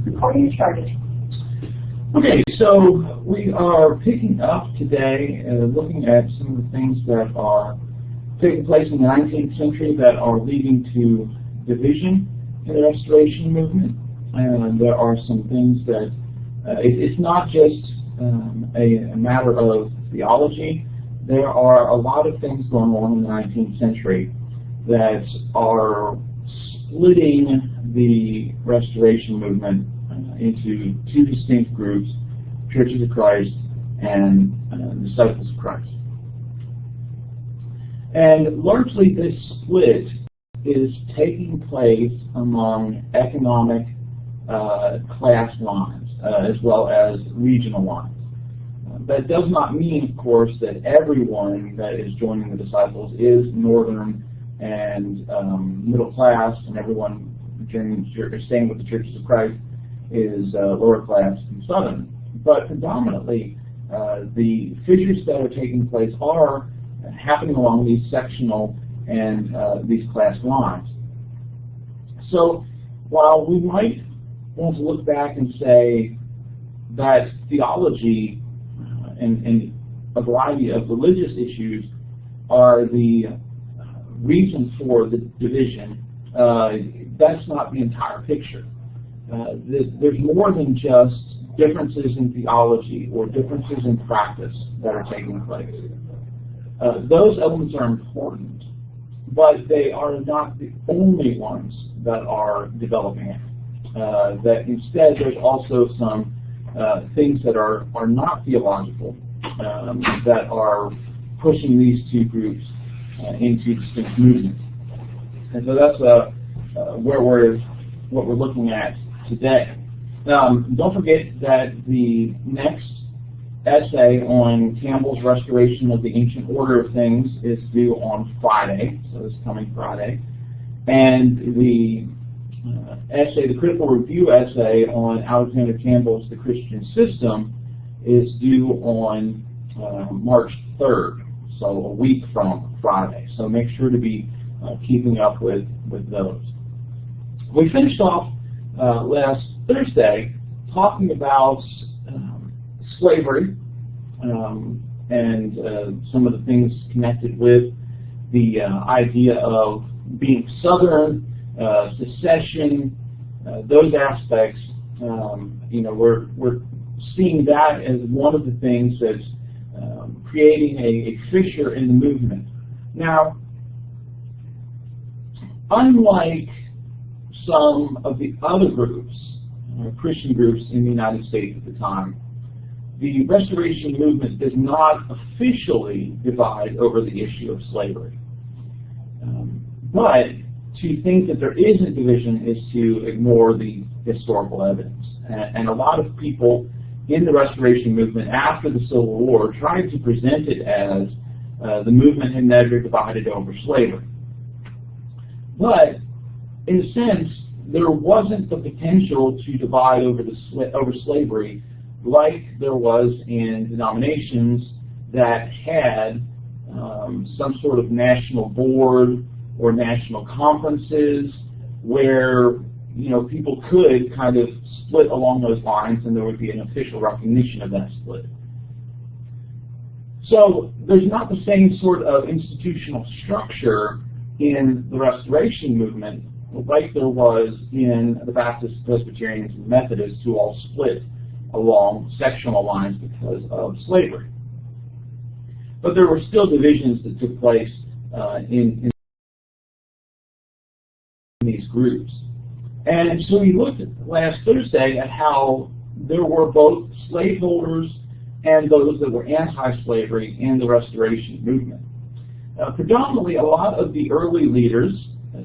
Recording started. Okay, so we are picking up today looking at some of the things that are taking place in the 19th century that are leading to division in the Restoration movement. And there are some things that it's not just a matter of theology. There are a lot of things going on in the 19th century that are splitting the Restoration movement into two distinct groups, Churches of Christ and Disciples of Christ. And largely this split is taking place among economic class lines as well as regional lines. That does not mean, of course, that everyone that is joining the disciples is northern and middle class, and everyone staying with the Churches of Christ is lower class and southern. But predominantly, the fissures that are taking place are happening along these sectional and these class lines. So while we might want to look back and say that theology and a variety of religious issues are the reason for the division, that's not the entire picture. There's more than just differences in theology or differences in practice that are taking place. Those elements are important, but they are not the only ones that are developing it. That instead there's also some things that are not theological that are pushing these two groups into distinct movements. And so that's what we're looking at today. Don't forget that the next essay on Campbell's Restoration of the Ancient Order of Things is due on Friday, so this coming Friday. And the essay, the critical review essay on Alexander Campbell's The Christian System is due on March 3rd, so a week from Friday. So make sure to be keeping up with those. We finished off last Thursday talking about slavery and some of the things connected with the idea of being Southern, secession, those aspects. We're seeing that as one of the things that's creating a fissure in the movement. Now, unlike some of the other groups, Christian groups in the United States at the time, the Restoration movement does not officially divide over the issue of slavery. But to think that there isn't division is to ignore the historical evidence. And a lot of people in the Restoration movement after the Civil War tried to present it as the movement had never divided over slavery. But in a sense, there wasn't the potential to divide over slavery like there was in denominations that had some sort of national board or national conferences where people could kind of split along those lines and there would be an official recognition of that split. So there's not the same sort of institutional structure in the Restoration movement like there was in the Baptists, Presbyterians, and Methodists, who all split along sectional lines because of slavery. But there were still divisions that took place in these groups. And so we looked at last Thursday at how there were both slaveholders and those that were anti-slavery in the Restoration movement. Predominantly, a lot of the early leaders,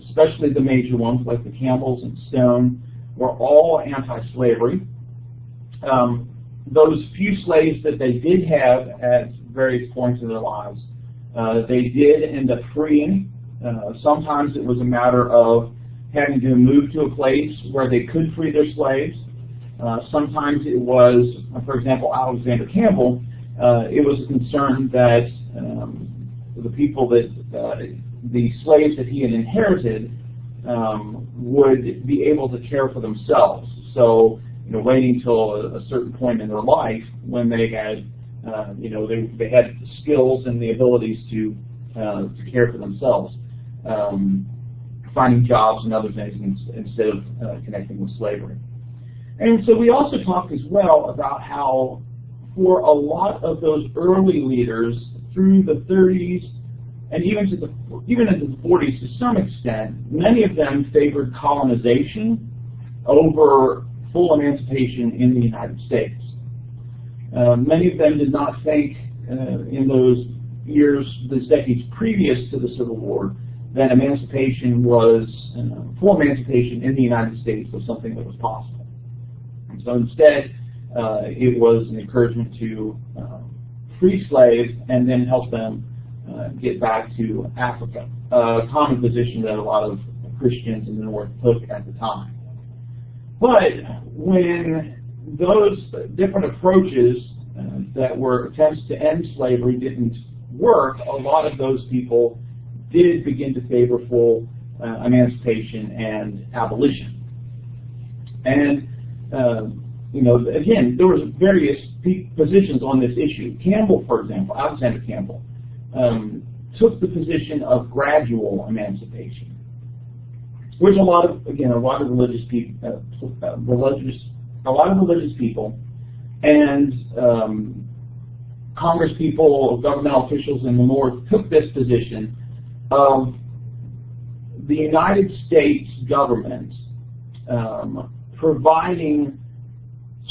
especially the major ones like the Campbells and Stone, were all anti-slavery. Those few slaves that they did have at various points in their lives, they did end up freeing. Sometimes it was a matter of having to move to a place where they could free their slaves. Sometimes it was, for example, Alexander Campbell, it was a concern that the people that, the slaves that he had inherited would be able to care for themselves. So waiting till a certain point in their life when they had, they had the skills and the abilities to care for themselves, finding jobs and other things instead of connecting with slavery. And so we also talked as well about how for a lot of those early leaders through the 30s and even into the 40s to some extent, many of them favored colonization over full emancipation in the United States. Many of them did not think in those years, those decades previous to the Civil War, that emancipation was, full emancipation in the United States was something that was possible. And so instead, it was an encouragement to free slaves and then help them get back to Africa, a common position that a lot of Christians in the North took at the time. But when those different approaches that were attempts to end slavery didn't work, a lot of those people did begin to favor full emancipation and abolition. And again, there was various positions on this issue. Campbell, for example, Alexander Campbell, took the position of gradual emancipation, which a lot of religious people, and Congress people, governmental officials in the North took this position of the United States government providing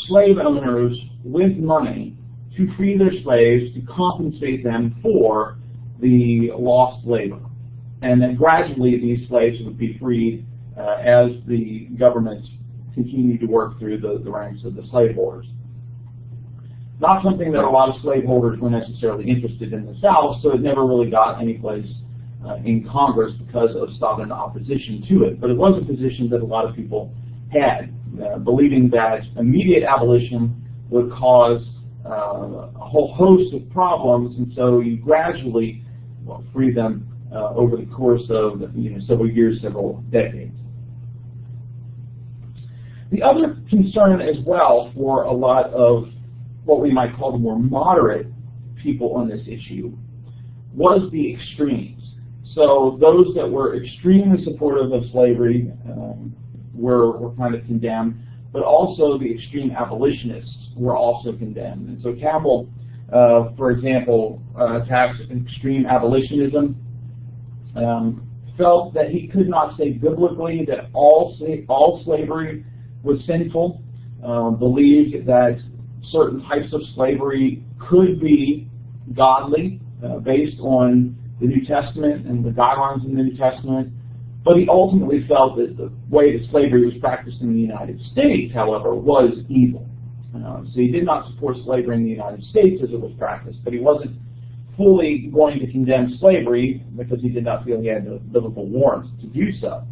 slave owners with money to free their slaves to compensate them for the lost labor. And then gradually these slaves would be freed as the government continued to work through the ranks of the slaveholders. Not something that a lot of slaveholders were necessarily interested in the South, so it never really got any place in Congress because of stubborn opposition to it. But it was a position that a lot of people had, believing that immediate abolition would cause a whole host of problems, and so you gradually free them over the course of several years, several decades. The other concern as well for a lot of what we might call the more moderate people on this issue was the extremes. So those that were extremely supportive of slavery were kind of condemned, but also the extreme abolitionists were also condemned. And so Campbell, for example, attacks extreme abolitionism, felt that he could not say biblically that all slavery was sinful, believed that certain types of slavery could be godly based on the New Testament and the guidelines in the New Testament, but he ultimately felt that the way that slavery was practiced in the United States, however, was evil. So he did not support slavery in the United States as it was practiced, but he wasn't fully going to condemn slavery because he did not feel he had the biblical warrant to do so.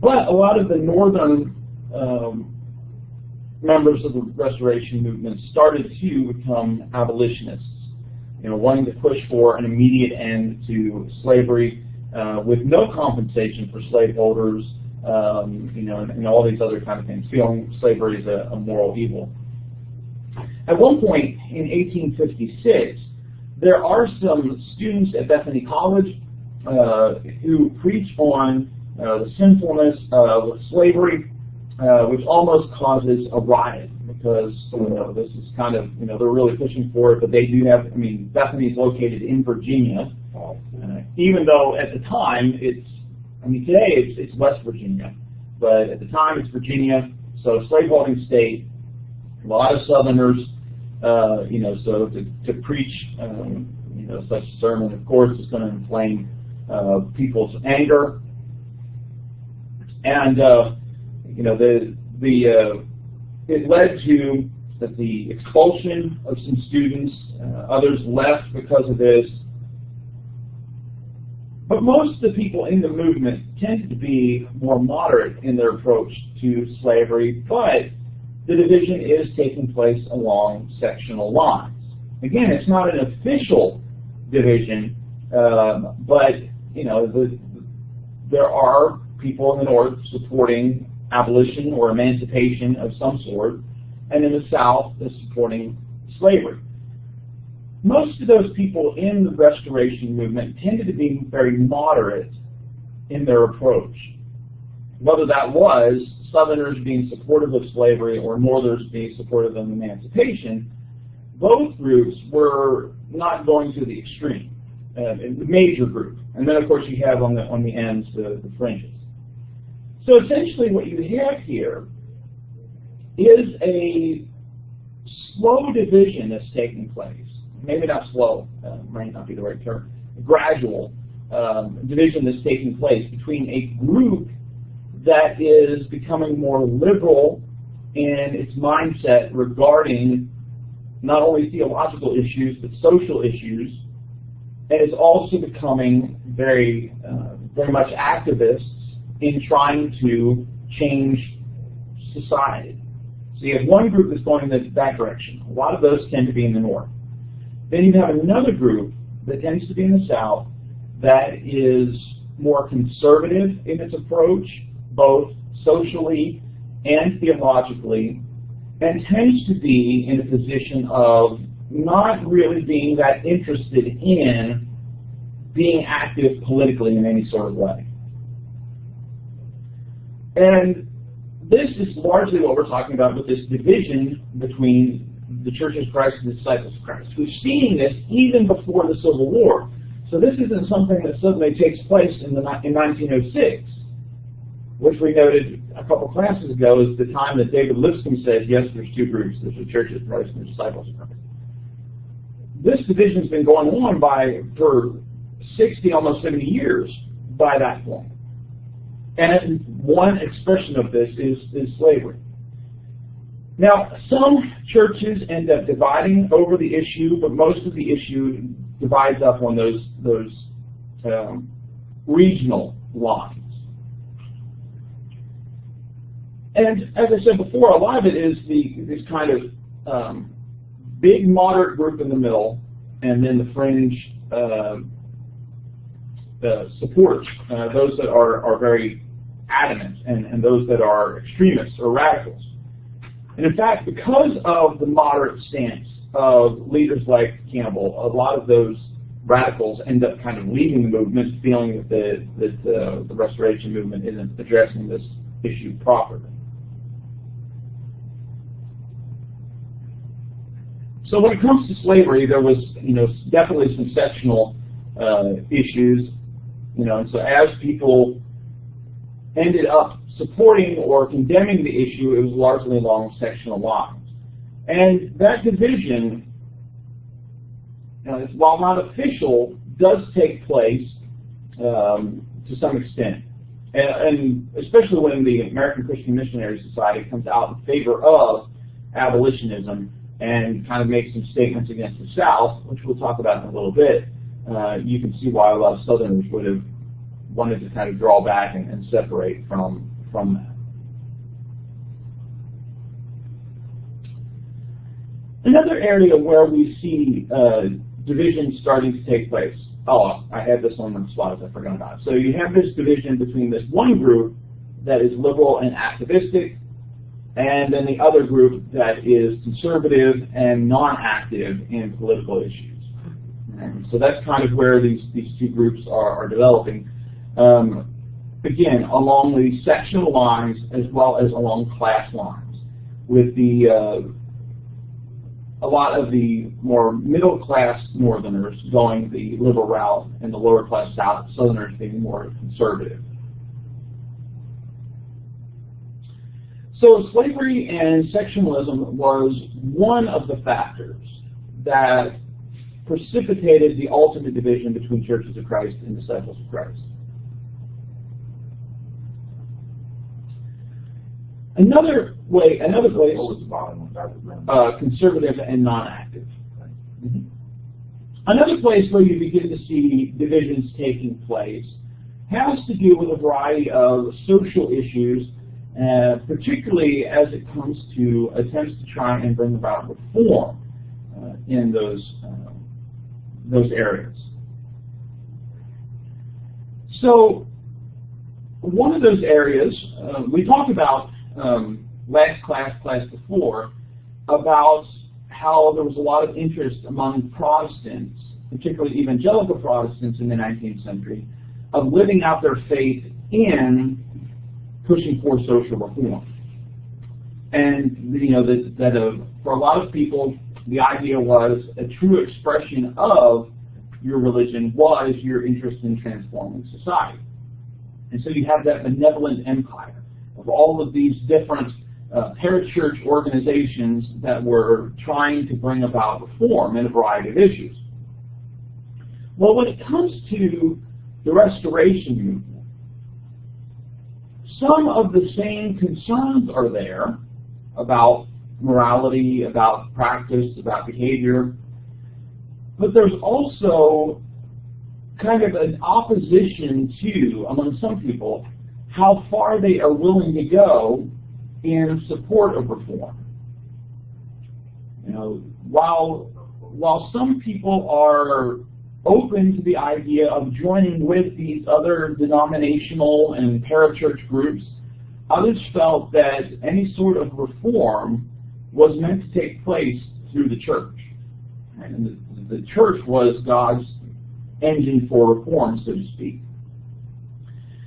But a lot of the northern members of the Restoration movement started to become abolitionists, wanting to push for an immediate end to slavery with no compensation for slaveholders, and all these other kind of things, feeling slavery is a moral evil. At one point in 1856, there are some students at Bethany College who preach on the sinfulness of slavery, which almost causes a riot because this is kind of they're really pushing for it, but they do have. Bethany is located in Virginia, even though at the time today it's West Virginia, but at the time it's Virginia, so slaveholding state. A lot of Southerners, so to preach, such a sermon, of course, is going to inflame people's anger, and it led to the expulsion of some students. Others left because of this. But most of the people in the movement tended to be more moderate in their approach to slavery, but the division is taking place along sectional lines. Again, it's not an official division, but there are people in the North supporting abolition or emancipation of some sort, and in the South is supporting slavery. Most of those people in the Restoration movement tended to be very moderate in their approach. Whether that was Southerners being supportive of slavery or Northerners being supportive of emancipation, both groups were not going to the extreme, the major group. And then, of course, you have on the ends the fringes. So essentially what you have here is a slow division that's taking place. Maybe not slow, might not be the right term. A gradual division that's taking place between a group that is becoming more liberal in its mindset regarding not only theological issues but social issues, and is also becoming very much activists in trying to change society. So you have one group that's going in that direction. A lot of those tend to be in the north. Then you have another group that tends to be in the south that is more conservative in its approach, both socially and theologically, and tends to be in a position of not really being that interested in being active politically in any sort of way. And this is largely what we're talking about with this division between the Church of Christ and the Disciples of Christ. We've seen this even before the Civil War. So this isn't something that suddenly takes place in 1906, which we noted a couple classes ago is the time that David Lipscomb said, yes, there's two groups. There's the Church of Christ and the Disciples of Christ. This division's been going on for 60, almost 70 years by that point. And one expression of this is slavery. Now, some churches end up dividing over the issue, but most of the issue divides up on those regional lines. And as I said before, a lot of it is this kind of big moderate group in the middle, and then the fringe supporters, those that are very adamant, and those that are extremists or radicals. And in fact, because of the moderate stance of leaders like Campbell, a lot of those radicals end up kind of leaving the movement, feeling that the Restoration movement isn't addressing this issue properly. So when it comes to slavery, there was, definitely some sectional issues, and so as people ended up supporting or condemning the issue, it was largely along sectional lines. And that division, while not official, does take place to some extent. And especially when the American Christian Missionary Society comes out in favor of abolitionism and kind of makes some statements against the South, which we'll talk about in a little bit, you can see why a lot of Southerners would have wanted to kind of draw back and separate from that. Another area where we see division starting to take place. Oh, I had this on the slides, I forgot about it. So you have this division between this one group that is liberal and activistic, and then the other group that is conservative and non-active in political issues. And so that's kind of where these two groups are developing. Again, along the sectional lines as well as along class lines, with a lot of the more middle-class Northerners going the liberal route and the lower-class Southerners being more conservative. So slavery and sectionalism was one of the factors that precipitated the ultimate division between Churches of Christ and Disciples of Christ. Another way, conservative and non-active. Mm-hmm. Another place where you begin to see divisions taking place has to do with a variety of social issues, particularly as it comes to attempts to try and bring about reform in those areas. So one of those areas, we talked about last class before, about how there was a lot of interest among Protestants, particularly evangelical Protestants in the 19th century, of living out their faith in pushing for social reform. And that for a lot of people, the idea was a true expression of your religion was your interest in transforming society. And so you have that benevolent empire of all of these different parachurch organizations that were trying to bring about reform in a variety of issues. Well, when it comes to the Restoration movement, some of the same concerns are there about morality, about practice, about behavior, but there's also kind of an opposition to, among some people, how far they are willing to go in support of reform. While some people are open to the idea of joining with these other denominational and parachurch groups, others felt that any sort of reform was meant to take place through the church. And the church was God's engine for reform, so to speak.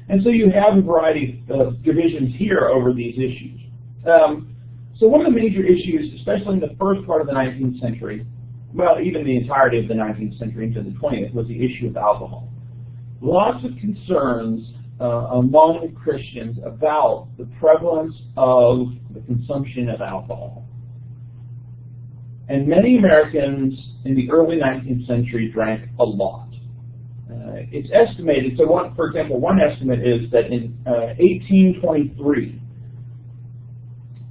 And so you have a variety of divisions here over these issues. So one of the major issues, especially in the first part of the 19th century, well, even the entirety of the 19th century into the 20th, was the issue of alcohol. Lots of concerns among Christians about the prevalence of the consumption of alcohol. And many Americans in the early 19th century drank a lot. It's estimated, so for example, one estimate is that in 1823,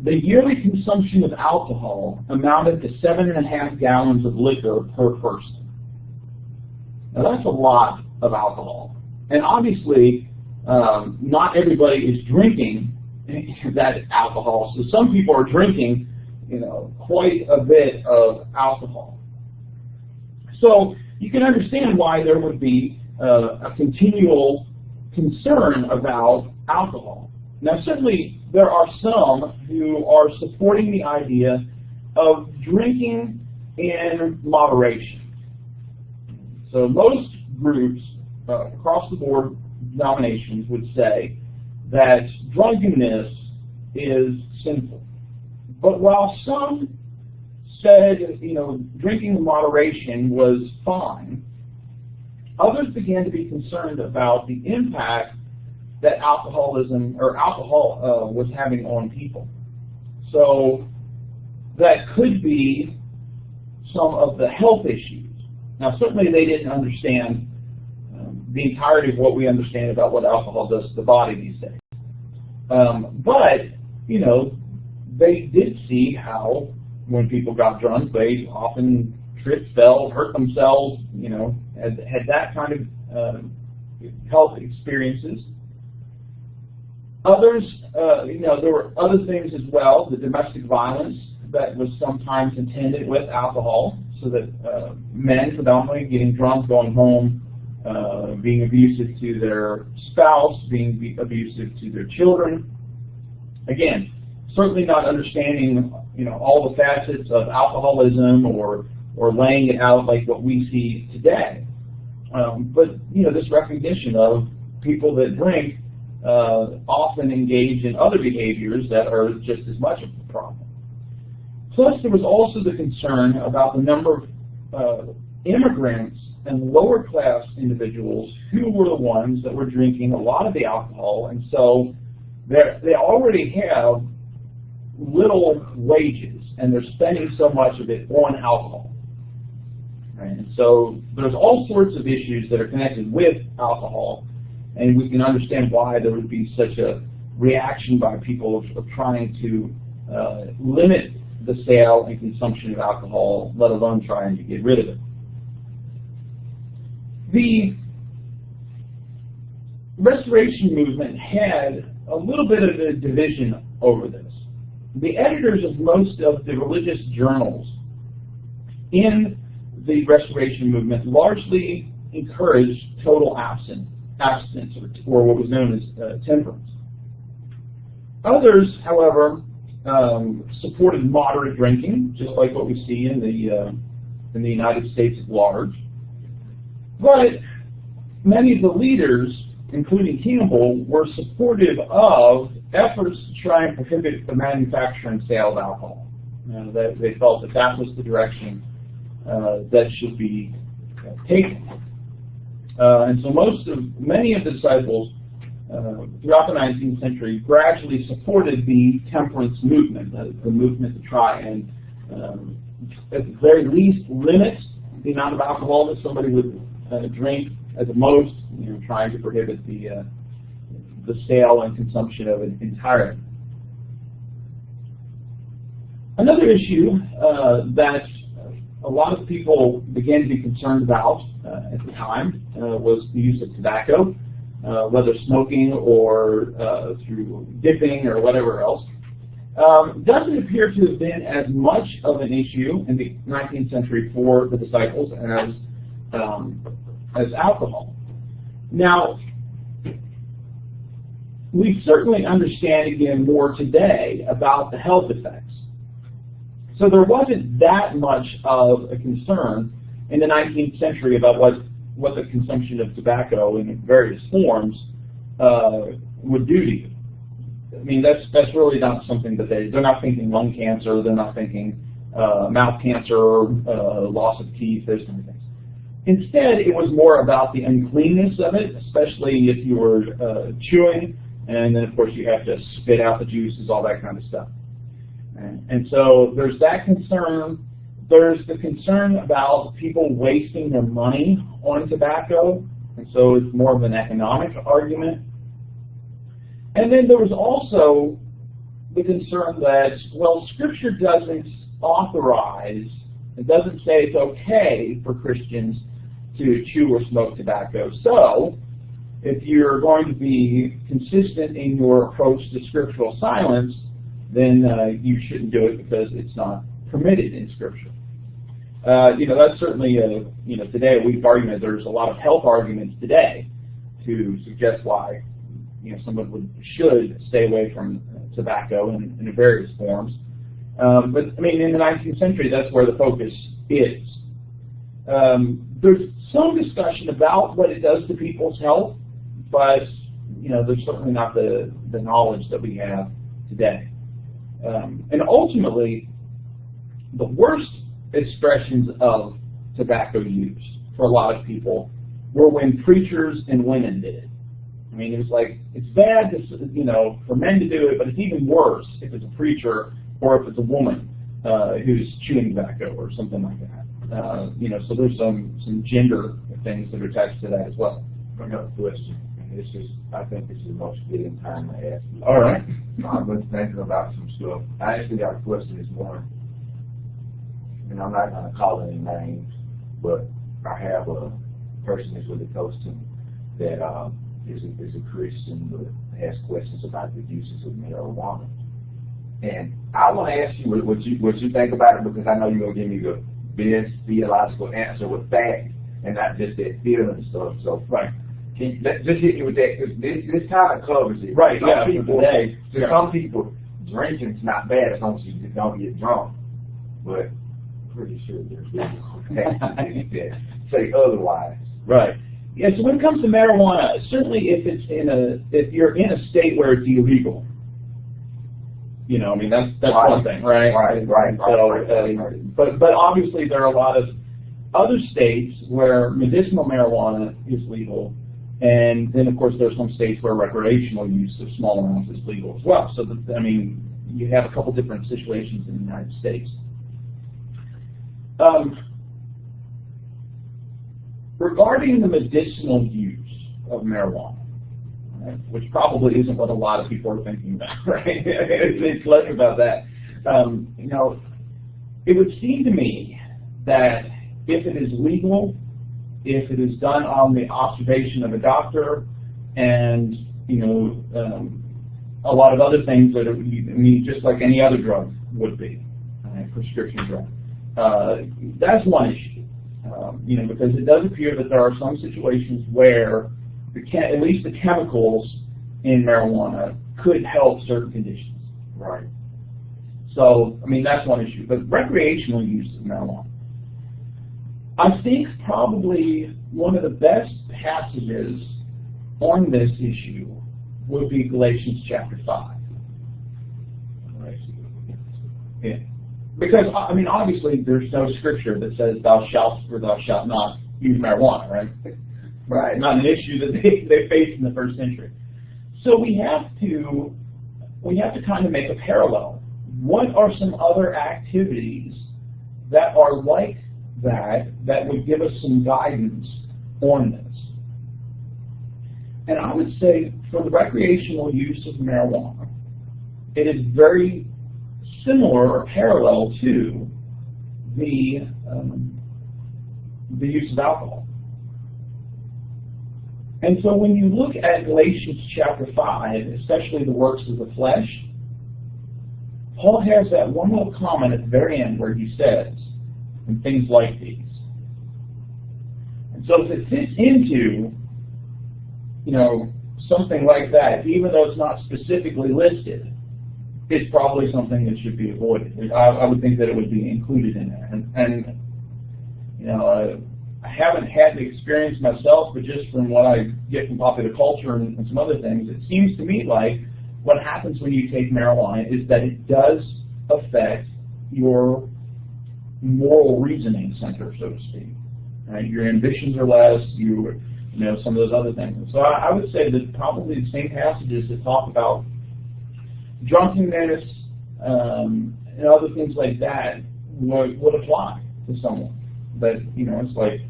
the yearly consumption of alcohol amounted to 7.5 gallons of liquor per person. Now that's a lot of alcohol. And obviously, not everybody is drinking that alcohol. So some people are drinking, quite a bit of alcohol. So you can understand why there would be a continual concern about alcohol. Now certainly there are some who are supporting the idea of drinking in moderation. So most groups across the board, denominations, would say that drunkenness is sinful. But while some said, drinking in moderation was fine, others began to be concerned about the impact that alcohol was having on people. So that could be some of the health issues. Now certainly they didn't understand the entirety of what we understand about what alcohol does to the body these days. But they did see how when people got drunk, they often tripped, fell, hurt themselves, had that kind of health experiences. Others, there were other things as well, the domestic violence that was sometimes attended with alcohol, so that men predominantly getting drunk, going home, being abusive to their spouse, being abusive to their children. Again, certainly not understanding, all the facets of alcoholism or laying it out like what we see today. But this recognition of people that drink often engage in other behaviors that are just as much of a problem. Plus, there was also the concern about the number of immigrants and lower class individuals who were the ones that were drinking a lot of the alcohol, and so they already have little wages, and they're spending so much of it on alcohol. Right? And so there's all sorts of issues that are connected with alcohol, and we can understand why there would be such a reaction by people of trying to limit the sale and consumption of alcohol, let alone trying to get rid of it. The Restoration movement had a little bit of a division over this. The editors of most of the religious journals in the Restoration movement largely encouraged total abstinence. abstinence, or what was known as temperance. Others, however, supported moderate drinking, just like what we see in the United States at large. But many of the leaders, including Campbell, were supportive of efforts to try and prohibit the manufacture and sale of alcohol. They felt that that was the direction that should be taken. And so many of the disciples throughout the 19th century gradually supported the temperance movement, the movement to try and, at the very least, limit the amount of alcohol that somebody would drink, at the most, trying to prohibit the sale and consumption of it entirely. Another issue that a lot of people began to be concerned about at the time was the use of tobacco, whether smoking or through dipping or whatever else. Doesn't appear to have been as much of an issue in the 19th century for the disciples as alcohol. Now, we certainly understand again more today about the health effects. So there wasn't that much of a concern in the 19th century about what the consumption of tobacco in various forms would do to you. I mean, that's really not something that they're not thinking lung cancer, they're not thinking mouth cancer, loss of teeth, those kind of things. Instead, it was more about the uncleanness of it, especially if you were chewing, and then of course you have to spit out the juices, all that kind of stuff. And so there's that concern. There's the concern about people wasting their money on tobacco, and so it's more of an economic argument. And then there was also the concern that, well, Scripture doesn't authorize, it doesn't say it's okay for Christians to chew or smoke tobacco. So if you're going to be consistent in your approach to scriptural silence, then you shouldn't do it because it's not permitted in Scripture. That's certainly today a weak argument. There's a lot of health arguments today to suggest why someone should stay away from tobacco in various forms. But I mean, in the 19th century, that's where the focus is. There's some discussion about what it does to people's health, but there's certainly not the knowledge that we have today. And ultimately, the worst expressions of tobacco use for a lot of people were when preachers and women did it. I mean, it was like, it's bad for men to do it, but it's even worse if it's a preacher or if it's a woman who's chewing tobacco or something like that. So there's some gender things that are attached to that as well. I got a question. I think this is the most fitting time to ask you. All right. I've been thinking about some stuff. I actually got a question this morning, and I'm not going to call any names, but I have a person that's really close to me that is a Christian but has questions about the uses of marijuana. And I want to ask you what you think about it, because I know you're going to give me the best theological answer with fact and not just that feeling and stuff. So, right. Just hit me with that, because this kind of covers it. Right, Some people, drinking's not bad as long as you don't get drunk. But I'm pretty sure there's facts that say otherwise. Right. Yeah, so when it comes to marijuana, certainly if you're in a state where it's illegal, that's right. one thing, right? Right. But obviously there are a lot of other states where medicinal marijuana is legal. And then, of course, there are some states where recreational use of small amounts is legal as well. So, you have a couple different situations in the United States. Regarding the medicinal use of marijuana, right, which probably isn't what a lot of people are thinking about, right? It's less about that. It would seem to me that if it is legal, if it is done on the observation of a doctor, and a lot of other things that just like any other drug would be, prescription drug. That's one issue, because it does appear that there are some situations where at least the chemicals in marijuana could help certain conditions. Right. So, I mean, that's one issue. But recreational use of marijuana. I think probably one of the best passages on this issue would be Galatians chapter 5. Yeah. Because, I mean, obviously there's no scripture that says thou shalt or thou shalt not use marijuana, right? Right. Not an issue that they faced in the first century. So we have to kind of make a parallel. What are some other activities that are like that would give us some guidance on this? And I would say for the recreational use of marijuana, it is very similar or parallel to the use of alcohol. And so when you look at Galatians chapter 5, especially the works of the flesh, Paul has that one little comment at the very end where he says, and things like these. And so if it fits into, something like that, even though it's not specifically listed, it's probably something that should be avoided. I would think that it would be included in there. And I haven't had the experience myself, but just from what I get from popular culture and some other things, it seems to me like what happens when you take marijuana is that it does affect your moral reasoning center, so to speak. Right? Your ambitions are less, some of those other things. So I would say that probably the same passages that talk about drunkenness and other things like that would apply to someone. But, it's like,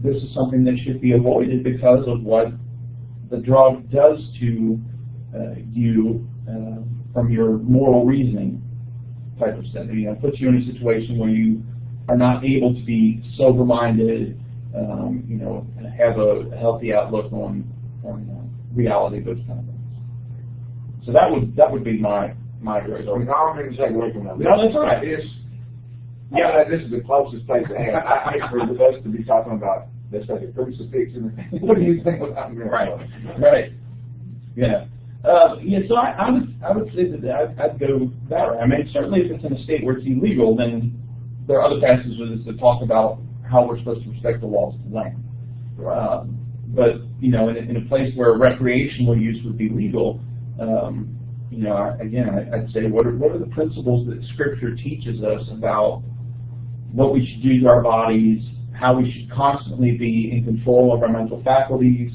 this is something that should be avoided because of what the drug does to you from your moral reasoning type of stuff. It puts you in a situation where you are not able to be sober-minded, have a healthy outlook on reality, those kind of things. So that would be my direction. So I'm going to take away from that. No, that's right. This is the closest place to have. I hate for us to be talking about, let's say, the crucifix. What do you think about marijuana? Right. Yeah. So I would say that I'd go that way. I mean, certainly if it's in a state where it's illegal, then there are other passages that talk about how we're supposed to respect the laws of the land. Right. But in a place where recreational use would be legal, again, I'd say what are the principles that Scripture teaches us about what we should do to our bodies, how we should constantly be in control of our mental faculties,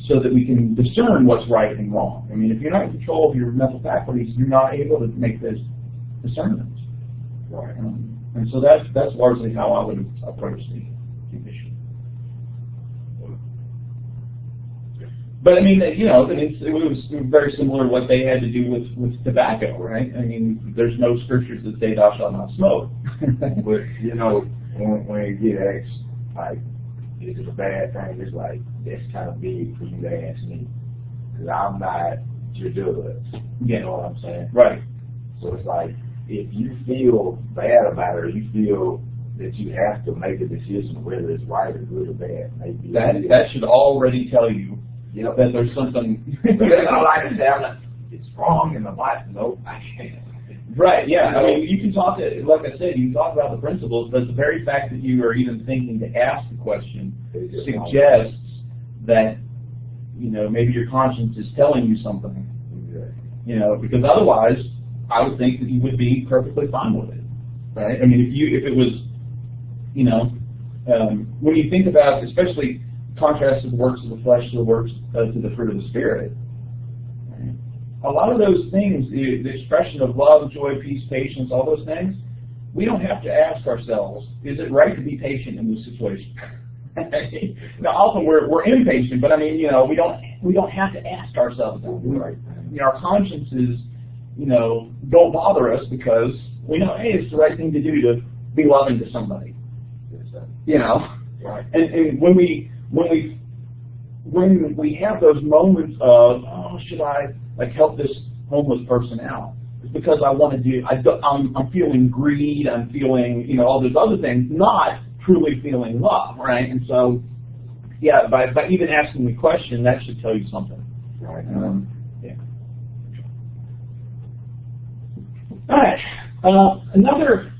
so that we can discern what's right and wrong. I mean, if you're not in control of your mental faculties, you're not able to make those discernments. Right. And so that's largely how I would approach the issue. But I mean, it was very similar to what they had to do with tobacco, right? I mean, there's no scriptures that say thou shalt not smoke. But when you get asked, like, is it a bad thing? It's like, that's kind of big for you to ask me, because I'm not your judge. You know what I'm saying? Right. So it's like, if you feel bad about it, or you feel that you have to make a decision whether it's right or good or bad, maybe that should already tell you that there's something. I like to say, it's wrong in the Bible. Nope, I can't. Right, yeah. I mean, you can talk, like I said, you can talk about the principles, but the very fact that you are even thinking to ask the question suggests that, maybe your conscience is telling you something. Because otherwise, I would think that you would be perfectly fine with it, right? I mean, if it was, when you think about, especially contrast to the works of the flesh to the works to the fruit of the Spirit, right? A lot of those things, the expression of love, joy, peace, patience, all those things, we don't have to ask ourselves, is it right to be patient in this situation? Now, often we're impatient, but I mean, we don't have to ask ourselves that. Right? Our consciences, don't bother us because we know, hey, it's the right thing to do to be loving to somebody. Right. And when we have those moments of, oh, should I help this homeless person out? It's because I want to do. I'm feeling greed. I'm feeling all those other things, not truly feeling love, right? And so Yeah, by even asking the question, that should tell you something. Right. Yeah. All right. Another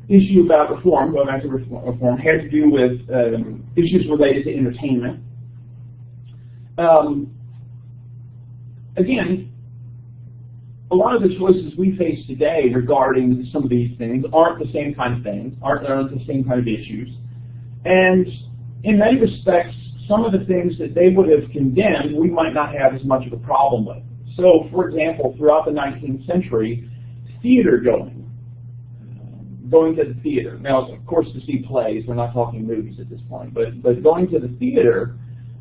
issue about reform, going back to reform, had to do with issues related to entertainment. Again, a lot of the choices we face today regarding some of these things aren't the same kind of things, aren't the same kind of issues. And in many respects, some of the things that they would have condemned, we might not have as much of a problem with. So, for example, throughout the 19th century, theater going to the theater. Now, of course, to see plays, we're not talking movies at this point, but going to the theater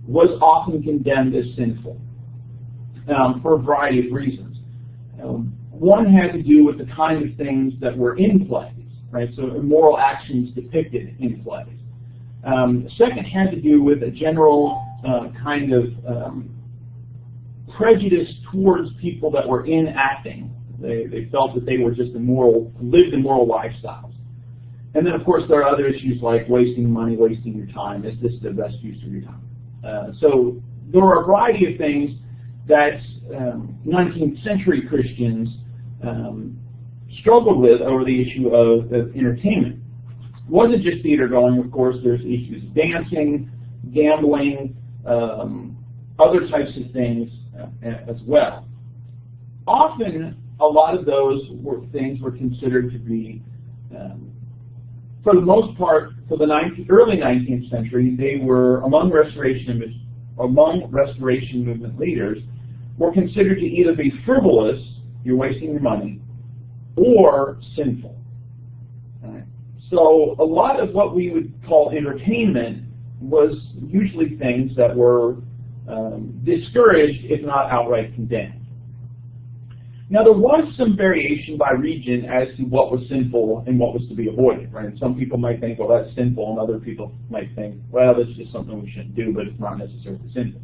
was often condemned as sinful for a variety of reasons. One had to do with the kind of things that were in plays, right? So immoral actions depicted in plays. Second had to do with a general kind of prejudice towards people that were in acting. They felt that they were just lived immoral lifestyles. And then, of course, there are other issues like wasting money, wasting your time. Is this the best use of your time? So there were a variety of things that 19th century Christians struggled with over the issue of entertainment. It wasn't just theater going, of course. There's issues of dancing, gambling, other types of things as well. Often, a lot of those things were considered to be, for the most part, for the early 19th century, they were among Restoration movement leaders, were considered to either be frivolous, you're wasting your money, or sinful. Right? So a lot of what we would call entertainment was usually things that were discouraged, if not outright condemned. Now, there was some variation by region as to what was sinful and what was to be avoided. Right? Some people might think, well, that's sinful, and other people might think, well, that's just something we shouldn't do, but it's not necessarily sinful.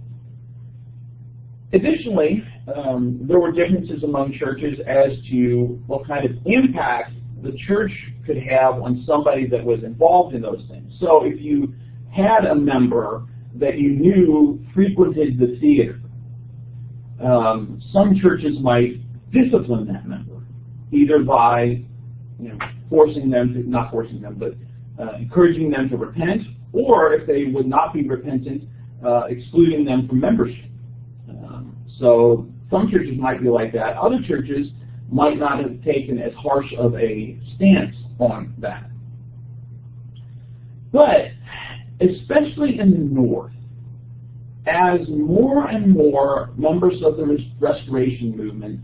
Additionally, there were differences among churches as to what kind of impact the church could have on somebody that was involved in those things. So if you had a member that you knew frequented the theater, some churches might discipline that member, either by encouraging them to repent, or if they would not be repentant, excluding them from membership. So some churches might be like that. Other churches might not have taken as harsh of a stance on that. But especially in the North, as more and more members of the Restoration movement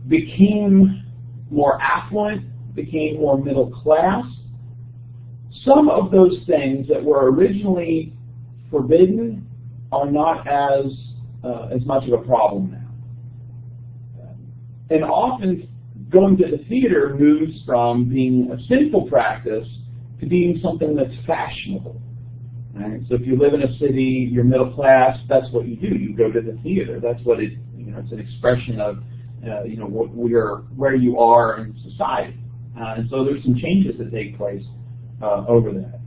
became more affluent, became more middle class, some of those things that were originally forbidden are not as much of a problem now. And often going to the theater moves from being a sinful practice to being something that's fashionable. Right? So if you live in a city, you're middle class, that's what you do. You go to the theater. That's what it's an expression of where you are in society. And so there's some changes that take place over that.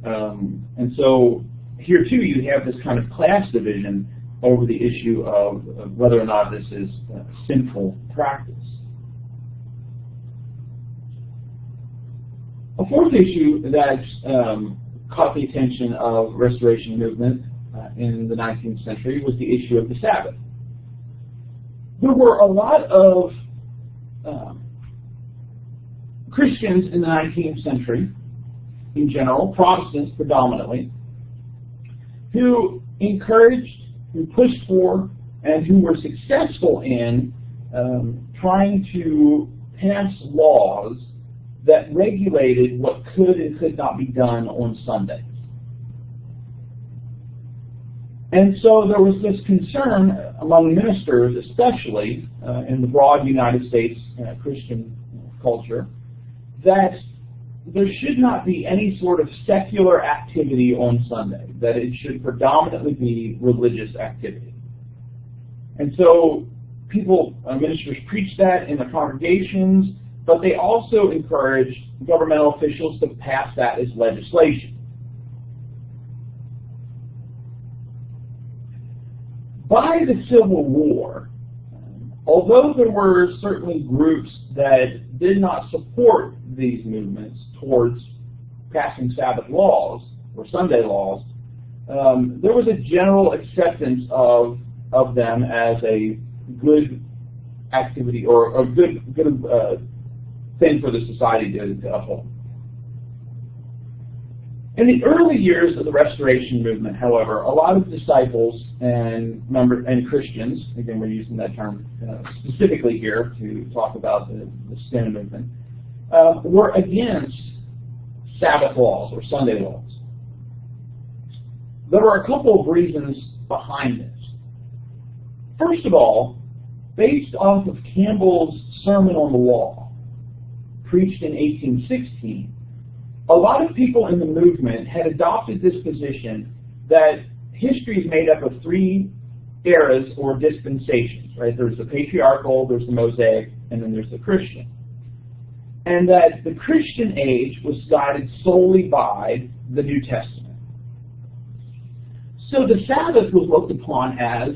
And so here too you have this kind of class division over the issue of whether or not this is sinful practice. A fourth issue that caught the attention of Restoration movement in the 19th century was the issue of the Sabbath. There were a lot of Christians in the 19th century, in general, Protestants predominantly, who encouraged, who pushed for, and who were successful in trying to pass laws that regulated what could and could not be done on Sundays. And so there was this concern among ministers, especially in the broad United States Christian culture, that there should not be any sort of secular activity on Sunday, that it should predominantly be religious activity. And so ministers preached that in the congregations, but they also encouraged governmental officials to pass that as legislation. By the Civil War, although there were certainly groups that did not support these movements towards passing Sabbath laws or Sunday laws, there was a general acceptance of them as a good activity or a good thing for the society to uphold. In the early years of the Restoration movement, however, a lot of disciples and Christians, again we're using that term specifically here to talk about the STEM movement, were against Sabbath laws or Sunday laws. There were a couple of reasons behind this. First of all, based off of Campbell's Sermon on the Law, preached in 1816, a lot of people in the movement had adopted this position that history is made up of three eras or dispensations, right? There's the patriarchal, there's the Mosaic, and then there's the Christian. And that the Christian age was guided solely by the New Testament. So the Sabbath was looked upon as,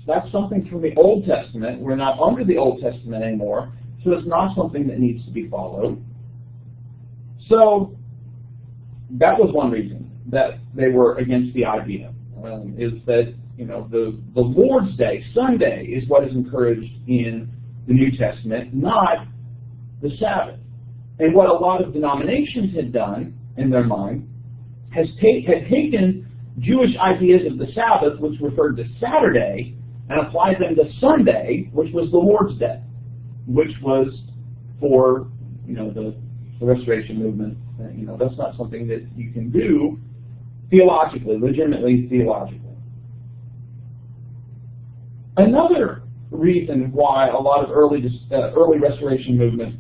that's something from the Old Testament. We're not under the Old Testament anymore, so it's not something that needs to be followed. So that was one reason that they were against the idea, is that the Lord's Day, Sunday, is what is encouraged in the New Testament, not the Sabbath. And what a lot of denominations had done in their mind had taken Jewish ideas of the Sabbath, which referred to Saturday, and applied them to Sunday, which was the Lord's Day, which was for the Restoration movement. That's not something that you can do theologically, legitimately theologically. Another reason why a lot of early Restoration movement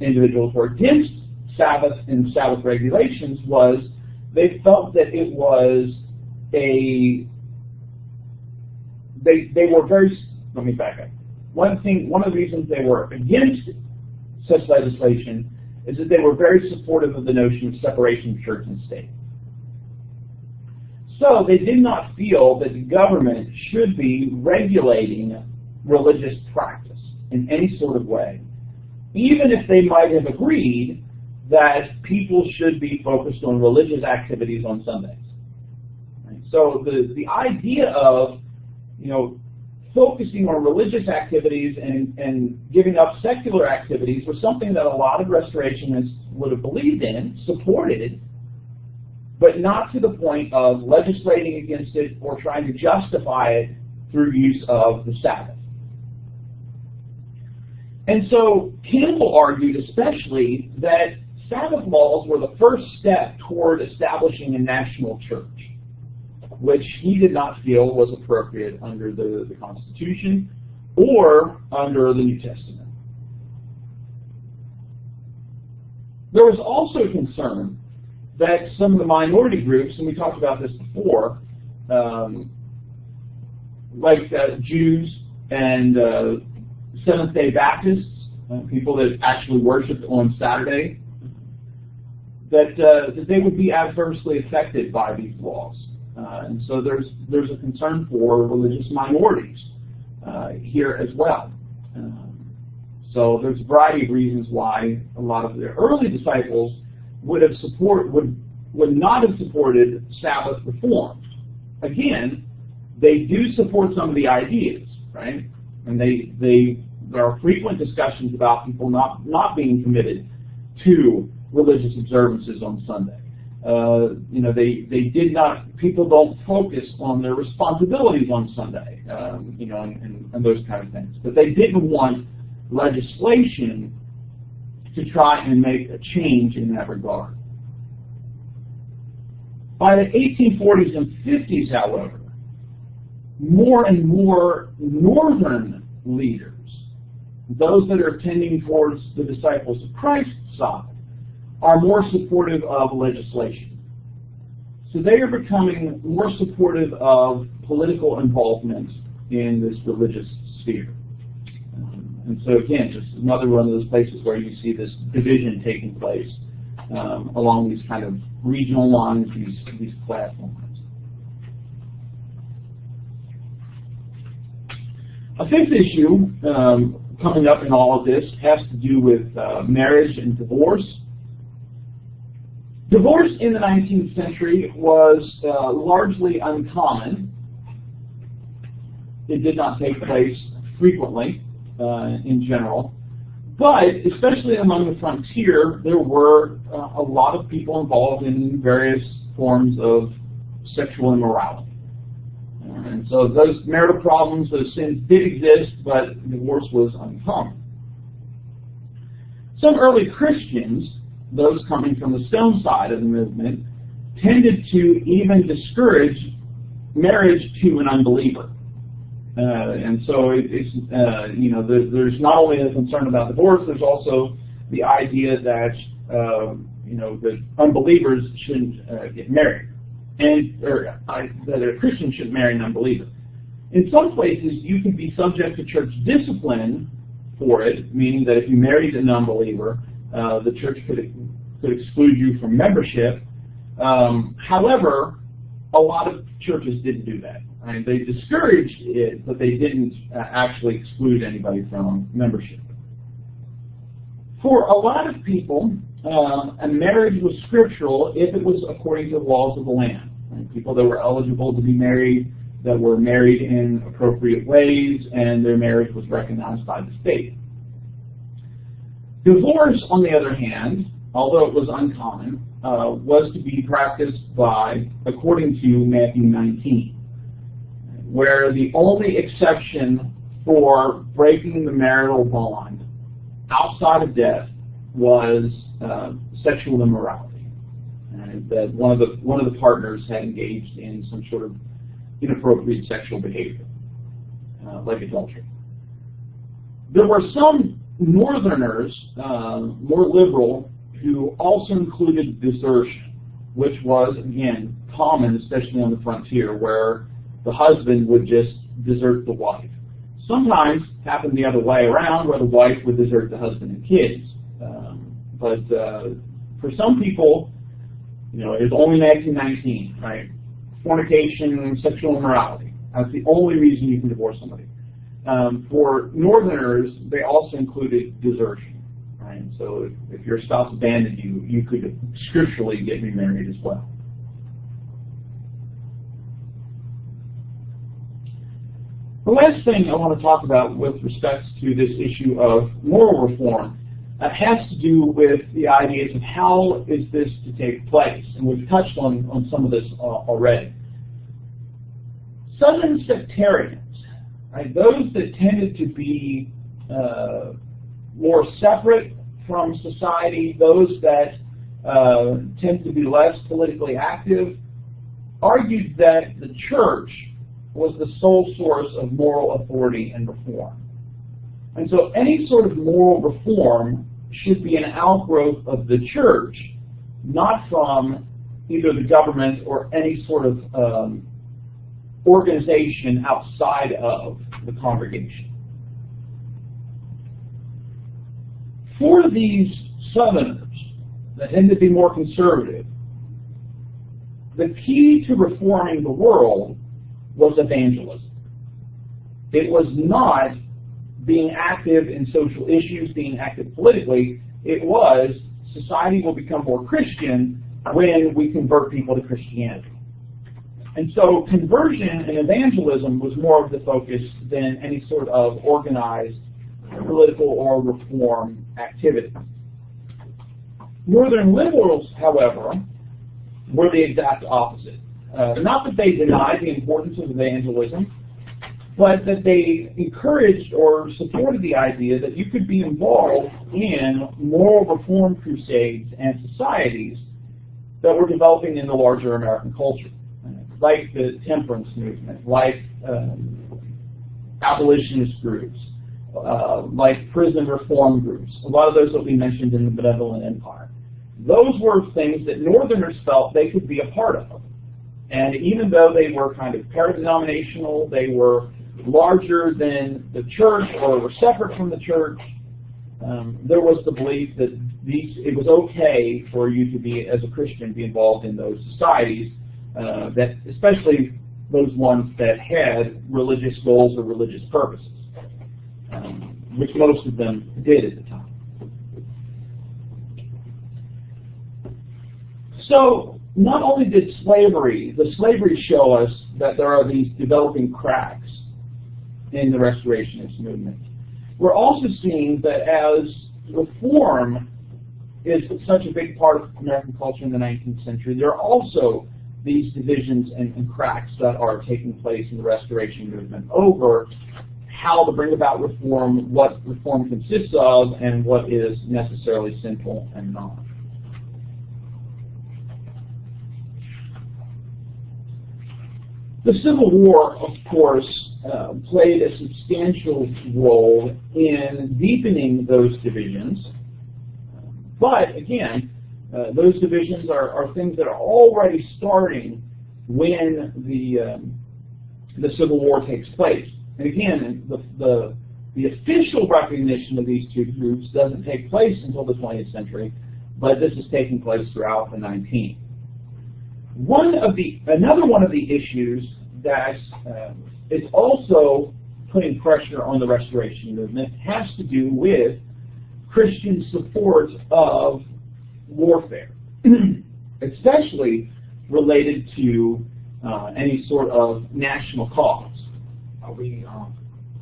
individuals were against Sabbath and Sabbath regulations was they felt that it was they were very, let me back up. One of the reasons they were against such legislation is that they were very supportive of the notion of separation of church and state. So they did not feel that the government should be regulating religious practice in any sort of way, even if they might have agreed that people should be focused on religious activities on Sundays. Right? So the idea of focusing on religious activities and giving up secular activities was something that a lot of Restorationists would have believed in, supported, but not to the point of legislating against it or trying to justify it through use of the Sabbath. And so Campbell argued especially that Sabbath laws were the first step toward establishing a national church, which he did not feel was appropriate under the Constitution or under the New Testament. There was also concern that some of the minority groups, and we talked about this before, like Jews and Seventh-day Baptists, people that actually worshiped on Saturday, that they would be adversely affected by these laws. And so there's a concern for religious minorities here as well. So there's a variety of reasons why a lot of the early disciples would not have supported Sabbath reform. Again, they do support some of the ideas, right? And there are frequent discussions about people not being committed to religious observances on Sunday. They did not. People don't focus on their responsibilities on Sunday, and those kind of things. But they didn't want legislation to try and make a change in that regard. By the 1840s and 50s, however, more and more northern leaders, those that are tending towards the disciples of Christ's side, are more supportive of legislation. So they are becoming more supportive of political involvement in this religious sphere. And so again, just another one of those places where you see this division taking place along these kind of regional lines, these class lines. A fifth issue coming up in all of this has to do with marriage and divorce. Divorce in the 19th century was largely uncommon. It did not take place frequently in general. But especially among the frontier, there were a lot of people involved in various forms of sexual immorality. And so those marital problems, those sins did exist, but divorce was uncommon. Some early Christians, those coming from the Stone side of the movement, tended to even discourage marriage to an unbeliever. And so there's not only a concern about divorce, there's also the idea that that unbelievers shouldn't get married, that a Christian shouldn't marry an unbeliever. In some places, you can be subject to church discipline for it, meaning that if you married an unbeliever, the church could exclude you from membership. However, a lot of churches didn't do that. I mean, they discouraged it, but they didn't actually exclude anybody from membership. For a lot of people, a marriage was scriptural if it was according to the laws of the land. Right? People that were eligible to be married, that were married in appropriate ways, and their marriage was recognized by the state. Divorce, on the other hand, although it was uncommon, was to be practiced by, according to Matthew 19, where the only exception for breaking the marital bond outside of death was sexual immorality, and that one of the partners had engaged in some sort of inappropriate sexual behavior, like adultery. There were some Northerners, more liberal, who also included desertion, which was, again, common, especially on the frontier, where the husband would just desert the wife. Sometimes it happened the other way around, where the wife would desert the husband and kids. But for some people, it's only 1919, right? Fornication, sexual immorality. That's the only reason you can divorce somebody. For Northerners, they also included desertion. Right? So if your spouse abandoned you, you could scripturally get remarried as well. The last thing I want to talk about with respect to this issue of moral reform has to do with the ideas of how is this to take place. And we've touched on some of this already. Southern sectarians, right, those that tended to be more separate from society, those that tend to be less politically active, argued that the church was the sole source of moral authority and reform. And so any sort of moral reform should be an outgrowth of the church, not from either the government or any sort of organization outside of the congregation. For these Southerners that tend to be more conservative, the key to reforming the world was evangelism. It was not being active in social issues, being active politically. It was society will become more Christian when we convert people to Christianity. And so conversion and evangelism was more of the focus than any sort of organized political or reform activity. Northern liberals, however, were the exact opposite. Not that they denied the importance of evangelism, but that they encouraged or supported the idea that you could be involved in moral reform crusades and societies that were developing in the larger American culture, like the temperance movement, like abolitionist groups, like prison reform groups, a lot of those that we mentioned in the Benevolent Empire. Those were things that Northerners felt they could be a part of. And even though they were kind of para-denominational, they were larger than the church or were separate from the church, there was the belief that it was okay for you to be, as a Christian, be involved in those societies, that especially those ones that had religious goals or religious purposes. which most of them did at the time. So not only did the slavery show us that there are these developing cracks in the Restorationist movement, we're also seeing that as reform is such a big part of American culture in the 19th century, there are also these divisions and cracks that are taking place in the Restoration movement over how to bring about reform, what reform consists of, and what is necessarily sinful and not. The Civil War, of course, played a substantial role in deepening those divisions. But again, those divisions are things that are already starting when the Civil War takes place. And again, the official recognition of these two groups doesn't take place until the 20th century, but this is taking place throughout the 19th. Another one of the issues that is also putting pressure on the Restoration movement has to do with Christian support of warfare, especially related to any sort of national cause. Are we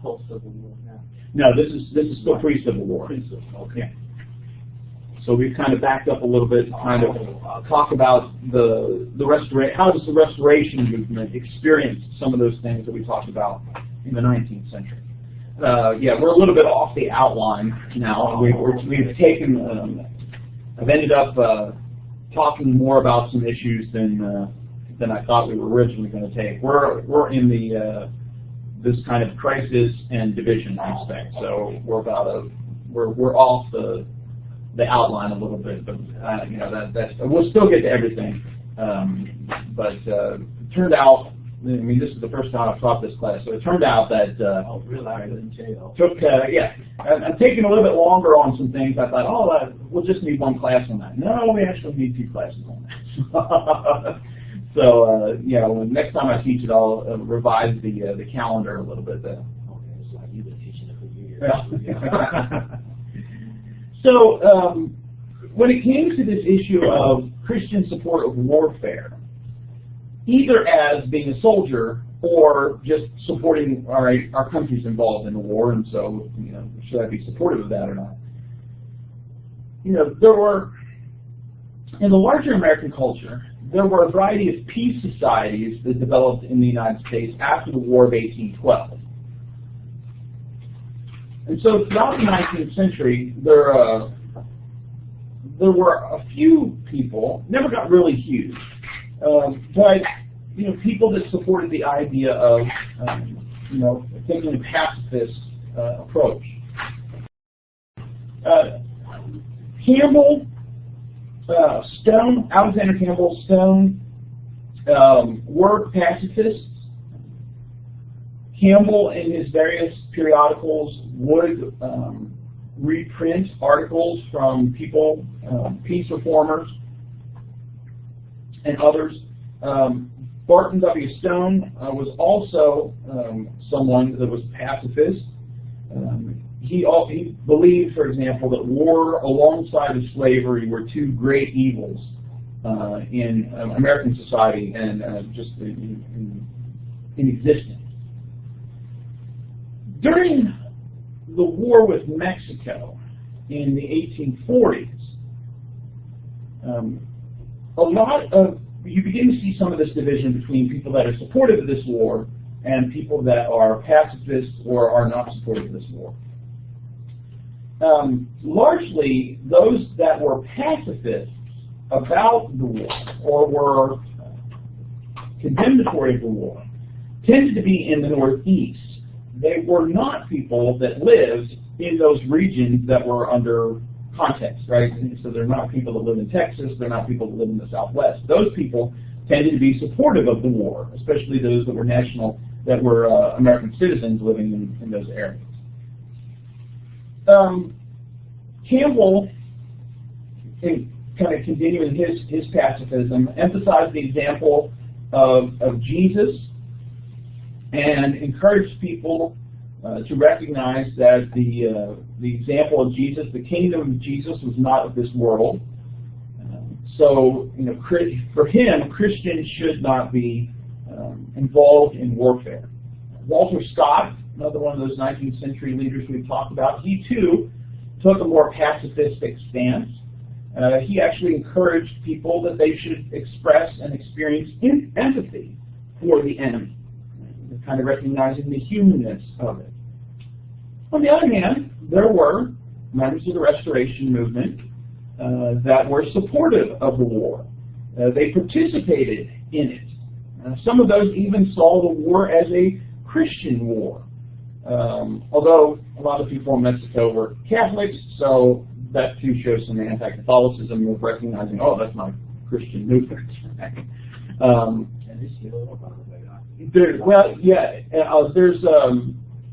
post-Civil War now? No, this is still pre-Civil War. Pre-Civil, okay. Yeah. So we've kind of backed up a little bit to kind of talk about how does the Restoration movement experience some of those things that we talked about in the 19th century. Yeah, we're a little bit off the outline now. We've taken. I've ended up talking more about some issues than I thought we were originally going to take. We're in this kind of crisis and division aspect, so we're off the outline a little bit, but we'll still get to everything. But it turned out, I mean, this is the first time I've taught this class, so it turned out that I'm taking a little bit longer on some things. I thought, we'll just need one class on that. No, we actually need 2 classes on that. So next time I teach it, I'll revise the calendar a little bit. Okay, it's like you've been teaching it for years. Yeah. So when it came to this issue of Christian support of warfare, either as being a soldier or just supporting our country's involved in the war, and so should I be supportive of that or not? There were, in the larger American culture, there were a variety of peace societies that developed in the United States after the War of 1812. And so throughout the 19th century, there were a few people, never got really huge, but people that supported the idea of taking a pacifist approach. Alexander Campbell, Stone were pacifists. Campbell, in his various periodicals, would reprint articles from people, peace reformers, and others. Barton W. Stone was also someone that was pacifist. He believed, for example, that war alongside of slavery were 2 great evils in American society and just in existence. During the war with Mexico in the 1840s, you begin to see some of this division between people that are supportive of this war and people that are pacifists or are not supportive of this war. Largely, those that were pacifists about the war or were condemnatory of the war tended to be in the Northeast. They were not people that lived in those regions that were under context, right? And so they're not people that live in Texas, they're not people that live in the Southwest. Those people tended to be supportive of the war, especially those that were American citizens living in those areas. Campbell, in kind of continuing his pacifism, emphasized the example of Jesus and encouraged people to recognize that the example of Jesus, the kingdom of Jesus, was not of this world. So, for him, Christians should not be involved in warfare. Walter Scott, another one of those 19th century leaders we've talked about, he too took a more pacifistic stance. He actually encouraged people that they should express and experience empathy for the enemy, kind of recognizing the humanness of it. On the other hand, there were members of the Restoration movement that were supportive of the war. They participated in it. Some of those even saw the war as a Christian war. Although a lot of people in Mexico were Catholics, so that too shows some anti-Catholicism of recognizing, oh, that's not a Christian movement.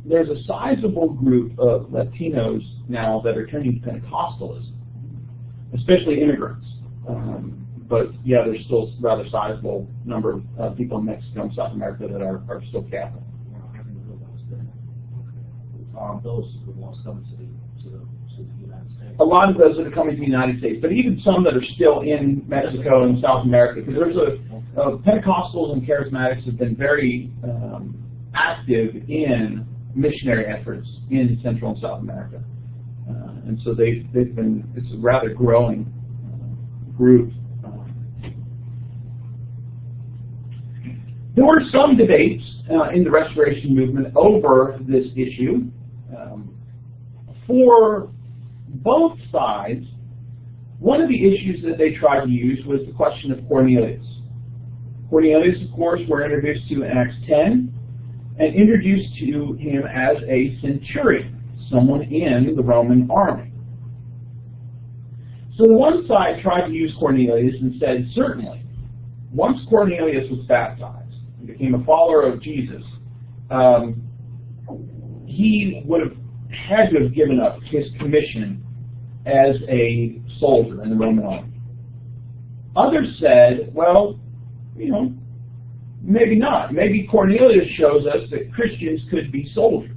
There's a sizable group of Latinos now that are turning to Pentecostalism, especially immigrants. But yeah, there's still a rather sizable number of people in Mexico and South America that are still Catholic. Those are the ones coming to the United States. A lot of those that are coming to the United States, but even some that are still in Mexico and South America, because there's Pentecostals and Charismatics have been very active in missionary efforts in Central and South America, and so it's a rather growing group. There were some debates in the Restoration movement over this issue. For both sides, one of the issues that they tried to use was the question of Cornelius. Cornelius, of course, we're introduced to in Acts 10, and introduced to him as a centurion, someone in the Roman army. So the one side tried to use Cornelius and said, certainly, once Cornelius was baptized and became a follower of Jesus, he would have had to have given up his commission as a soldier in the Roman army. Others said, well, maybe not. Maybe Cornelius shows us that Christians could be soldiers.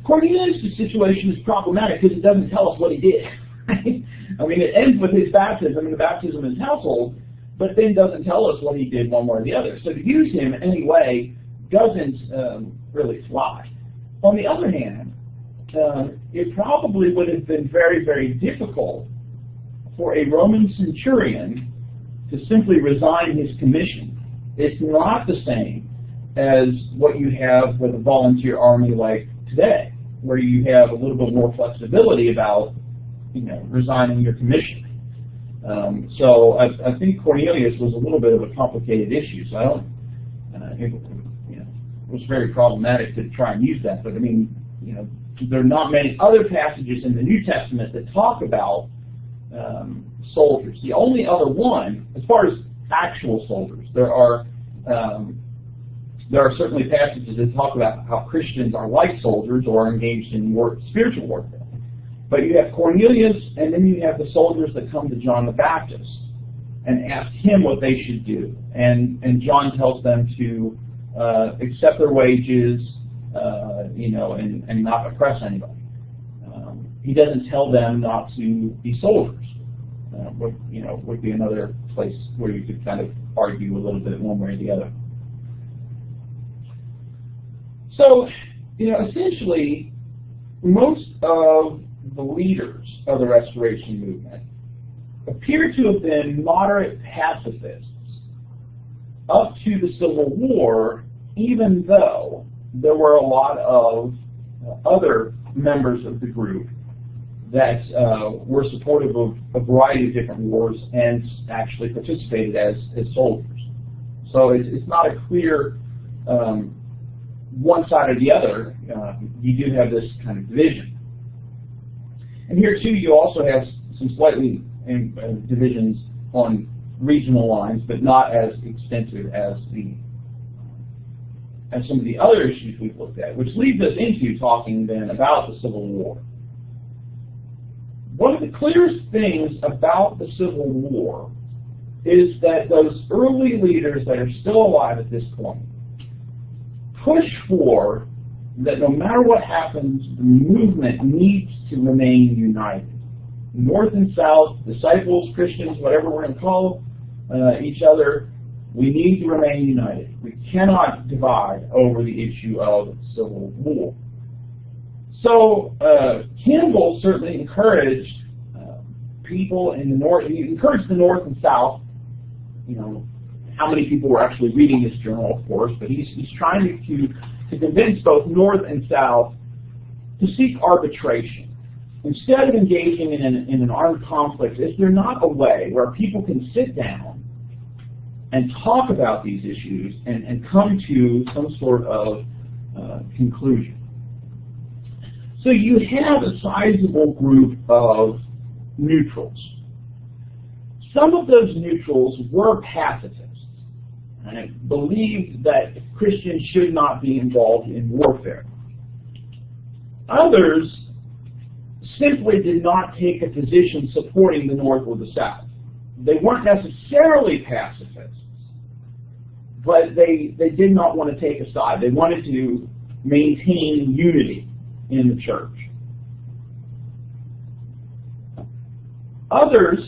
Cornelius' situation is problematic because it doesn't tell us what he did. I mean, it ends with his baptism and the baptism of his household, but then doesn't tell us what he did one way or the other. So to use him anyway doesn't really fly. On the other hand, it probably would have been very, very difficult for a Roman centurion to simply resign his commission. It's not the same as what you have with a volunteer army like today, where you have a little bit more flexibility about, resigning your commission. So I think Cornelius was a little bit of a complicated issue. So it was very problematic to try and use that. But I mean, there are not many other passages in the New Testament that talk about soldiers. The only other one, as far as actual soldiers, there are certainly passages that talk about how Christians are like soldiers or are engaged in spiritual warfare. But you have Cornelius, and then you have the soldiers that come to John the Baptist and ask him what they should do. And John tells them to accept their wages, and not oppress anybody. He doesn't tell them not to be soldiers. Would be another place where you could kind of argue a little bit one way or the other. So, essentially, most of the leaders of the Restoration movement appear to have been moderate pacifists up to the Civil War, even though there were a lot of other members of the group that were supportive of a variety of different wars and actually participated as soldiers. So it's not a clear one side or the other. You do have this kind of division. And here too you also have some slightly divisions on regional lines, but not as extensive as some of the other issues we've looked at, which leads us into talking then about the Civil War. One of the clearest things about the Civil War is that those early leaders that are still alive at this point push for that no matter what happens, the movement needs to remain united. North and South, disciples, Christians, whatever we're going to call each other, we need to remain united. We cannot divide over the issue of civil war. So Campbell certainly encouraged people in the North. He encouraged the North and South. You know, how many people were actually reading this journal, of course, but he's trying to convince both North and South to seek arbitration. Instead of engaging in an armed conflict, is there not a way where people can sit down and talk about these issues and come to some sort of conclusion? So you have a sizable group of neutrals. Some of those neutrals were pacifists and believed that Christians should not be involved in warfare. Others simply did not take a position supporting the North or the South. They weren't necessarily pacifists, but they did not want to take a side. They wanted to maintain unity in the church. Others,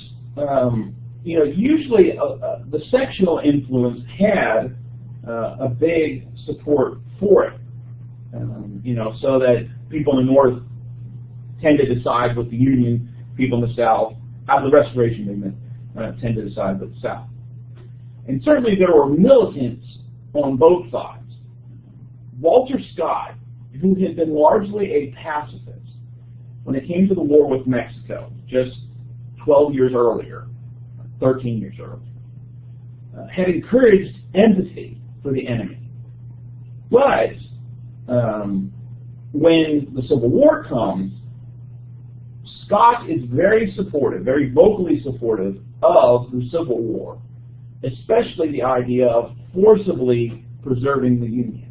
usually the sectional influence had a big support for it. So that people in the North tend to decide with the Union, people in the South, out of the Restoration movement, tend to decide with the South. And certainly there were militants on both sides. Walter Scott, who had been largely a pacifist when it came to the war with Mexico, just 12 years earlier, 13 years earlier, had encouraged empathy for the enemy. But when the Civil War comes, Scott is very supportive, very vocally supportive of the Civil War, especially the idea of forcibly preserving the Union.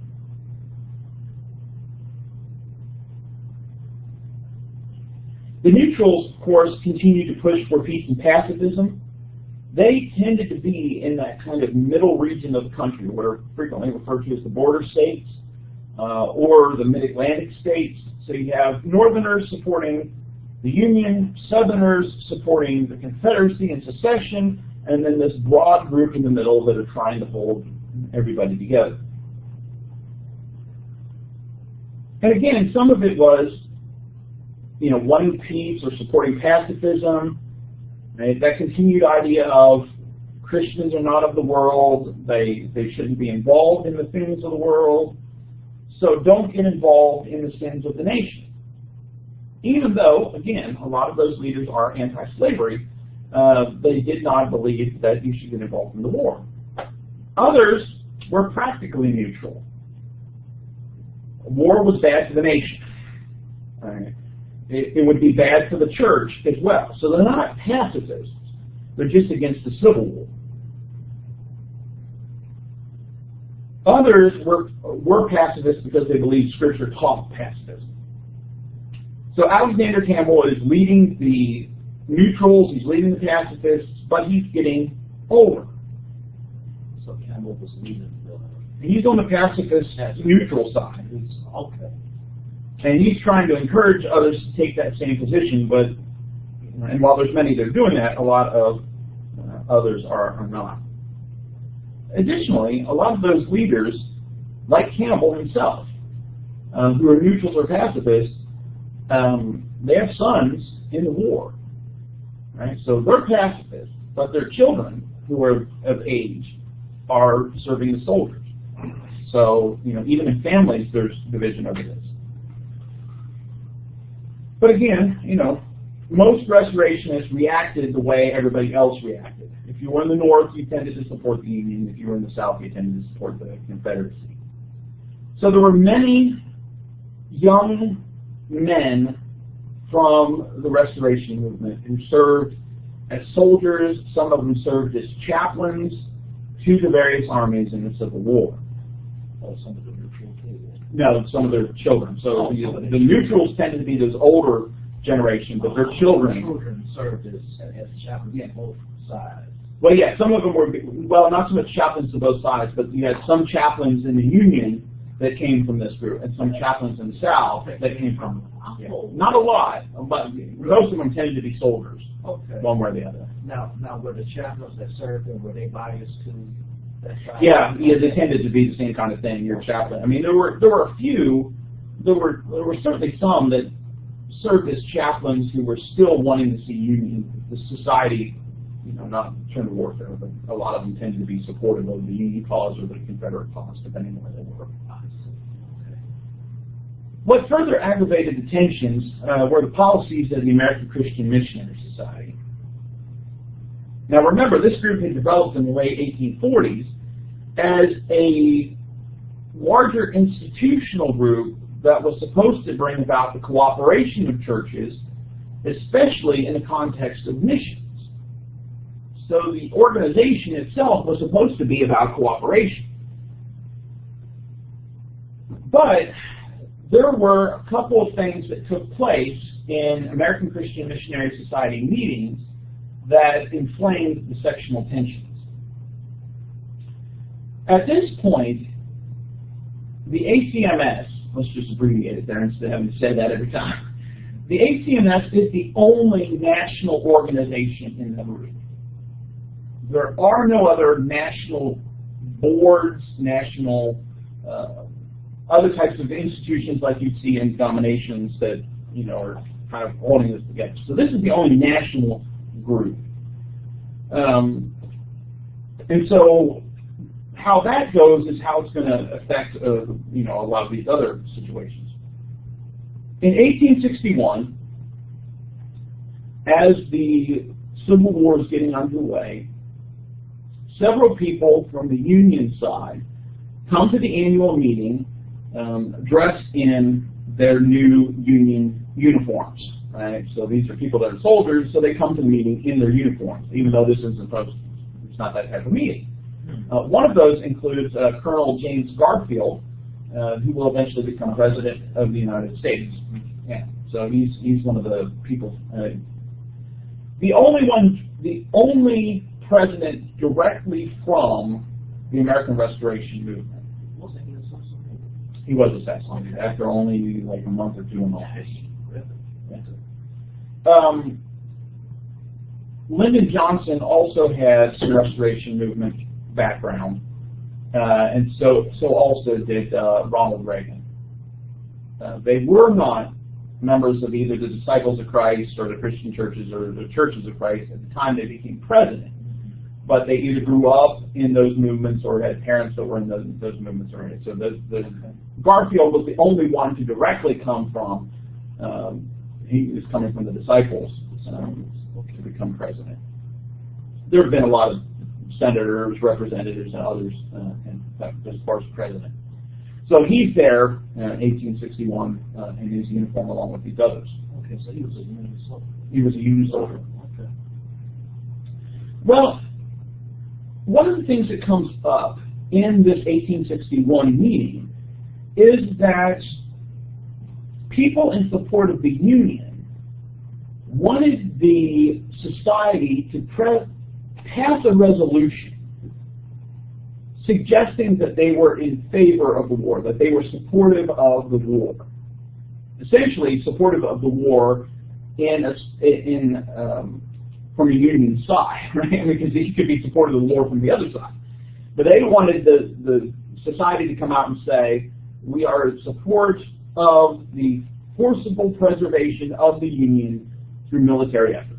The neutrals, of course, continued to push for peace and pacifism. They tended to be in that kind of middle region of the country, what are frequently referred to as the border states or the mid-Atlantic states. So you have Northerners supporting the Union, Southerners supporting the Confederacy and secession, and then this broad group in the middle that are trying to hold everybody together. And again, some of it was, wanting peace or supporting pacifism. Right? That continued idea of Christians are not of the world, they shouldn't be involved in the things of the world, so don't get involved in the sins of the nation. Even though, again, a lot of those leaders are anti-slavery, they did not believe that you should get involved in the war. Others were practically neutral. War was bad for the nation. Right? It would be bad for the church as well. So they're not pacifists. They're just against the Civil War. Others were pacifists because they believed Scripture taught pacifism. So Alexander Campbell is leading the neutrals, he's leading the pacifists, but he's getting older. So Campbell was leading. He's on the pacifist neutral side. Okay. And he's trying to encourage others to take that same position, but and while there's many that are doing that, a lot of others are not. Additionally, a lot of those leaders, like Campbell himself, who are neutrals or pacifists, they have sons in the war. Right? So they're pacifists, but their children, who are of age, are serving as soldiers. So, even in families, there's division over this. But again, most restorationists reacted the way everybody else reacted. If you were in the North, you tended to support the Union. If you were in the South, you tended to support the Confederacy. So there were many young men from the Restoration movement who served as soldiers. Some of them served as chaplains to the various armies in the Civil War. Some of the neutrals too. No, some of their children. So the neutrals tended to be those older generation, but their children. Children served as chaplains on both sides. Well, yeah, some of them were, well, not so much chaplains to both sides, but you had some chaplains in the Union that came from this group, and some chaplains in the South that came from. Yeah, not a lot, but most of them tended to be soldiers, one way or the other. Now, were the chaplains that served them, were they biased to that side? Yeah, they tended to be the same kind of thing. Your chaplain. I mean, there were a few. There were certainly some that served as chaplains who were still wanting to see the society, not turn to warfare, but a lot of them tended to be supportive of the Union cause or the Confederate cause, depending on where they were. What further aggravated the tensions were the policies of the American Christian Missionary Society. Now remember, this group had developed in the late 1840s as a larger institutional group that was supposed to bring about the cooperation of churches, especially in the context of missions. So the organization itself was supposed to be about cooperation. But there were a couple of things that took place in American Christian Missionary Society meetings that inflamed the sectional tensions. At this point, the ACMS, let's just abbreviate it there instead of having to say that every time, the ACMS is the only national organization in the group. There are no other national boards, national other types of institutions like you'd see in denominations that are kind of holding this together. So this is the only national group, and so how that goes is how it's going to affect a lot of these other situations. In 1861, as the Civil War is getting underway, several people from the Union side come to the annual meeting dressed in their new Union uniforms. Right? So these are people that are soldiers, so they come to the meeting in their uniforms, even though this isn't it's not that type of meeting. One of those includes Colonel James Garfield, who will eventually become President of the United States. Yeah, so he's one of the people. The only president directly from the American Restoration movement. He was assassinated after only like a month or two in office. Lyndon Johnson also had some Restoration movement background, and so also did Ronald Reagan. They were not members of either the Disciples of Christ or the Christian churches or the Churches of Christ at the time they became president, but they either grew up in those movements or had parents that were in those movements already. So Garfield was the only one to directly come from, he was coming from the Disciples to become president. There have been a lot of senators, representatives, and others as far as president. So he's there in 1861 in his uniform along with these others. Okay, so he was a Union soldier. He was a Union soldier. Okay. Well, one of the things that comes up in this 1861 meeting is that people in support of the Union wanted the society to pass a resolution suggesting that they were in favor of the war, that they were supportive of the war. Essentially, supportive of the war from a Union side, right? Because he could be supportive of the war from the other side. But they wanted the society to come out and say, we are in support of the forcible preservation of the Union through military effort.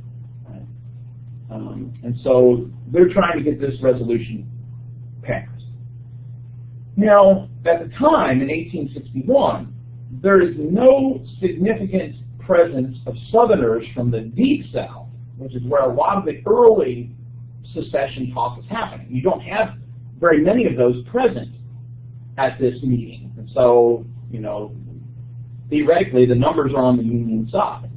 Right? And so they're trying to get this resolution passed. Now, at the time, in 1861, there is no significant presence of Southerners from the Deep South, which is where a lot of the early secession talk is happening. You don't have very many of those present at this meeting. And so, theoretically, the numbers are on the Union side.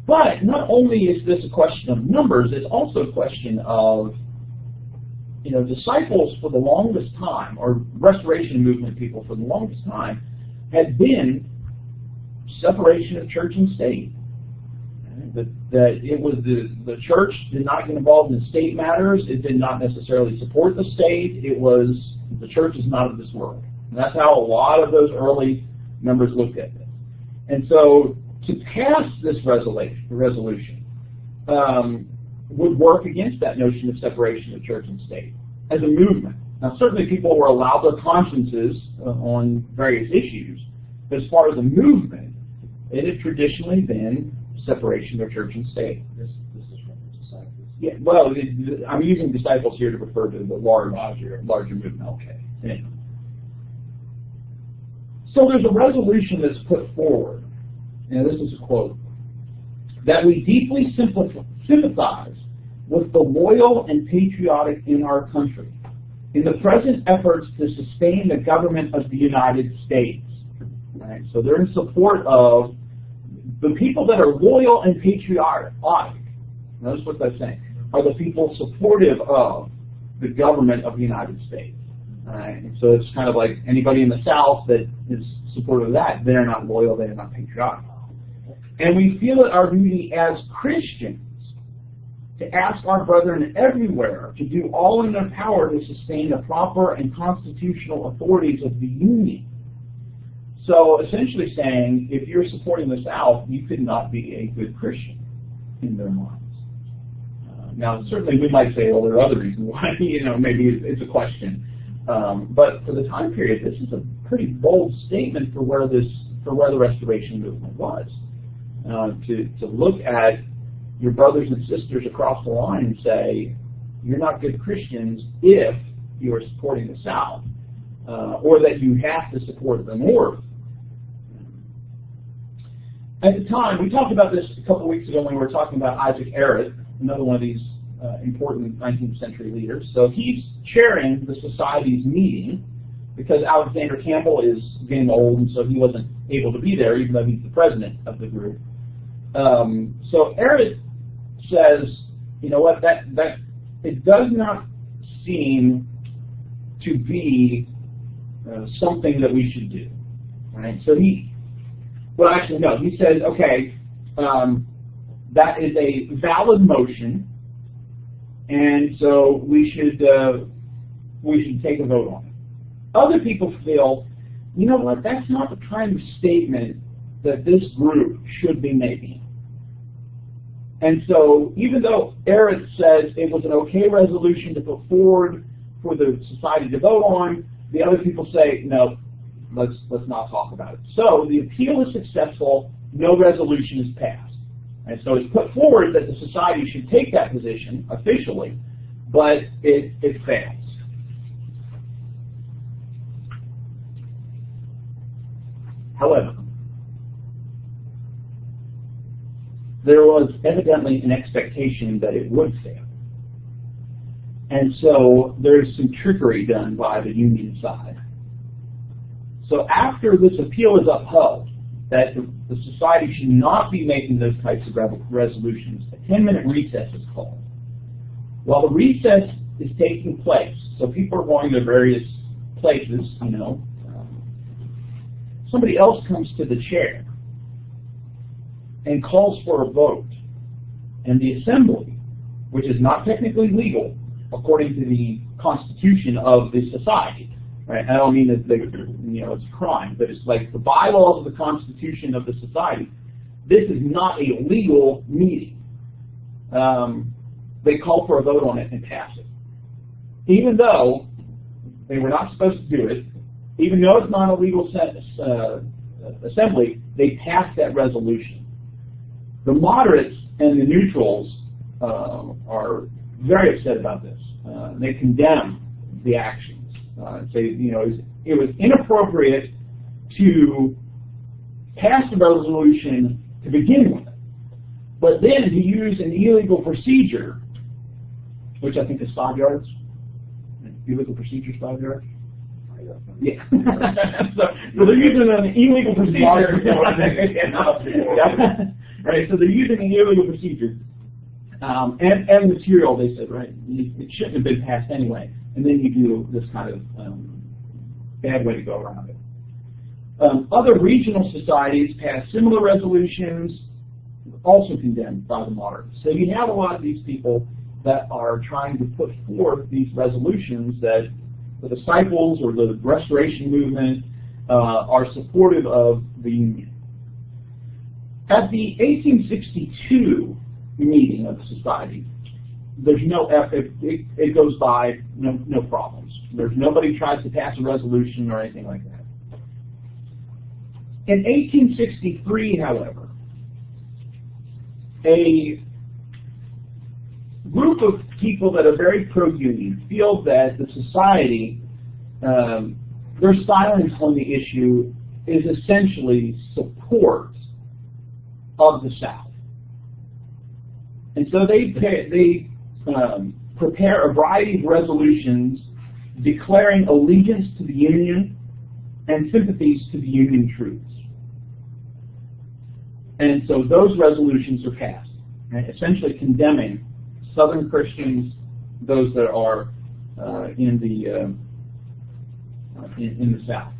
But not only is this a question of numbers, it's also a question of, disciples for the longest time, or Restoration Movement people for the longest time, had been separation of church and state. That it was the church did not get involved in state matters. It did not necessarily support the state. It was the church is not of this world. And that's how a lot of those early members looked at this. And so to pass this resolution would work against that notion of separation of church and state as a movement. Now, certainly people were allowed their consciences on various issues, but as far as a movement, it had traditionally been separation of church and state. This is from the disciples. Yeah, well, I'm using disciples here to refer to the larger movement. Okay. Anyway. So there's a resolution that's put forward, and this is a quote, that we deeply sympathize with the loyal and patriotic in our country in the present efforts to sustain the government of the United States. Right? So they're in support of the people that are loyal and patriotic. Notice what they're saying. Are the people supportive of the government of the United States. Right? And so it's kind of like anybody in the South that is supportive of that, they're not loyal, they're not patriotic. And we feel it our duty as Christians to ask our brethren everywhere to do all in their power to sustain the proper and constitutional authorities of the Union. So essentially saying, if you're supporting the South, you could not be a good Christian in their minds. Now, certainly we might say, well, there are other reasons why, maybe it's a question. But for the time period, this is a pretty bold statement for where the Restoration movement was. To look at your brothers and sisters across the line and say, you're not good Christians if you are supporting the South, or that you have to support the North. At the time, we talked about this a couple of weeks ago when we were talking about Isaac Arrett, another one of these important 19th century leaders. So he's chairing the society's meeting because Alexander Campbell is getting old, and so he wasn't able to be there, even though he's the president of the group. So Arrett says, you know what, that it does not seem to be something that we should do. Right? So he says, okay, that is a valid motion, and so we should take a vote on it. Other people feel, you know what, that's not the kind of statement that this group should be making. And so even though Arrett says it was an okay resolution to put forward for the society to vote on, the other people say, no, let's not talk about it. So the appeal is successful, no resolution is passed. And so it's put forward that the society should take that position officially, but it fails. However, there was evidently an expectation that it would fail. And so there's some trickery done by the Union side. So after this appeal is upheld, that the society should not be making those types of resolutions, a 10-minute recess is called. While the recess is taking place, so people are going to various places, somebody else comes to the chair and calls for a vote. And the assembly, which is not technically legal according to the constitution of the society, right? I don't mean that it's a crime, but it's like the bylaws of the constitution of the society. This is not a legal meeting. They call for a vote on it and pass it. Even though they were not supposed to do it, even though it's not a legal assembly, they passed that resolution. The moderates and the neutrals are very upset about this. They condemn the actions. Say, it was inappropriate to pass the resolution to begin with, but then to use an illegal procedure, which I think is 5 yards. Illegal procedure is 5 yards. Yeah. so they're using an illegal procedure. Right. So they're using an illegal procedure, and material. They said, right, it shouldn't have been passed anyway. And then you do this kind of bad way to go around it. Other regional societies pass similar resolutions, also condemned by the moderates. So you have a lot of these people that are trying to put forth these resolutions that the disciples or the Restoration movement are supportive of the Union. At the 1862 meeting of the Society, there's no it goes by no problems. There's nobody tries to pass a resolution or anything like that. In 1863, however, a group of people that are very pro-union feel that the Society, their silence on the issue is essentially support of the South. And so they prepare a variety of resolutions declaring allegiance to the Union and sympathies to the Union troops. And so those resolutions are passed, right, essentially condemning Southern Christians, those that are in the South.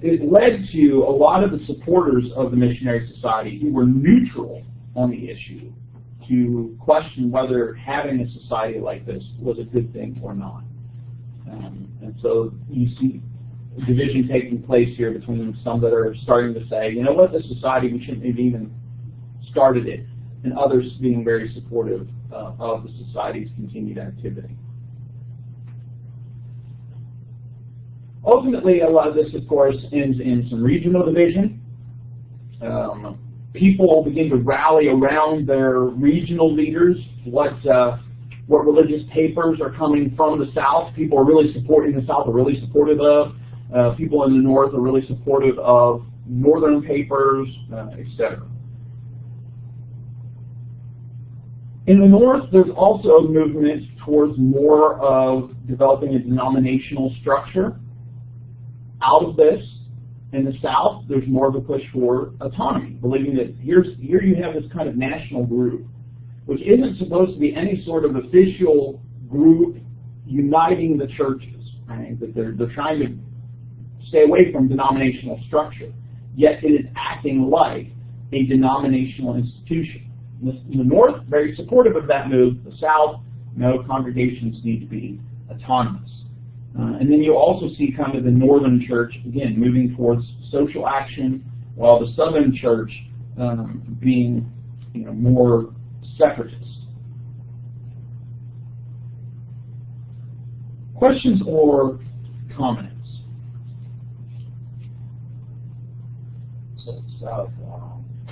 It led to a lot of the supporters of the Missionary Society who were neutral on the issue to question whether having a society like this was a good thing or not. And so you see a division taking place here between some that are starting to say, you know what, this society, we shouldn't have even started it, and others being very supportive of the Society's continued activity. Ultimately, a lot of this, of course, ends in some regional division. People begin to rally around their regional leaders. What religious papers are coming from the South, people are really supporting the South, are really supportive of. People in the North are really supportive of Northern papers, etc. In the North, there's also a movement towards more of developing a denominational structure. Out of this, in the South, there's more of a push for autonomy, believing that here you have this kind of national group, which isn't supposed to be any sort of official group uniting the churches. Right? That they're trying to stay away from denominational structure, yet it is acting like a denominational institution. In the North, very supportive of that move. The South, no, congregations need to be autonomous. And then you also see kind of the Northern Church, again, moving towards social action, while the Southern Church being more separatist. Questions or comments? South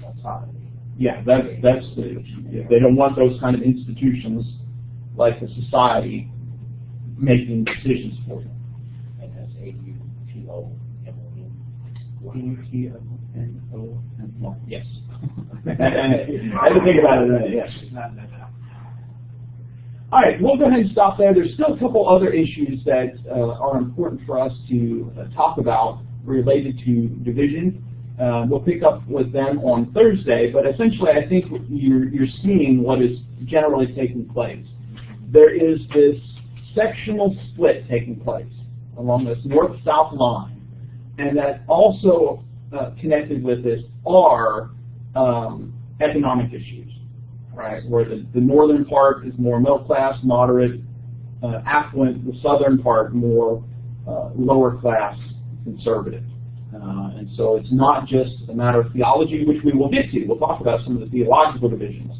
autonomy. Yeah, that's they don't want those kind of institutions like the Society making decisions for them. And that's A-U-T-O-M-O-N. Yes. I had to think about it. Yes. All right, we'll go ahead and stop there. There's still a couple other issues that are important for us to talk about related to division. We'll pick up with them on Thursday, but essentially I think you're seeing what is generally taking place. There is this sectional split taking place along this north-south line, and that also connected with this are economic issues, right? Where the northern part is more middle class, moderate, affluent, the southern part more lower class, conservative. And so it's not just a matter of theology, which we will get to. We'll talk about some of the theological divisions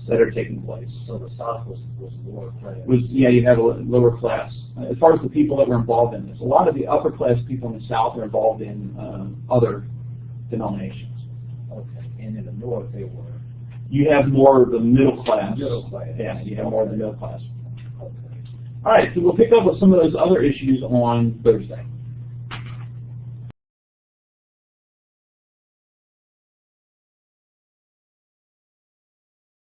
that are taking place. So the South was lower class. You had a lower class. As far as the people that were involved in this, a lot of the upper class people in the South are involved in other denominations. Okay, and in the North they were. You have more of the middle class. Middle class. Yeah, you have more of the middle class. Okay. All right, so we'll pick up with some of those other issues on Thursday.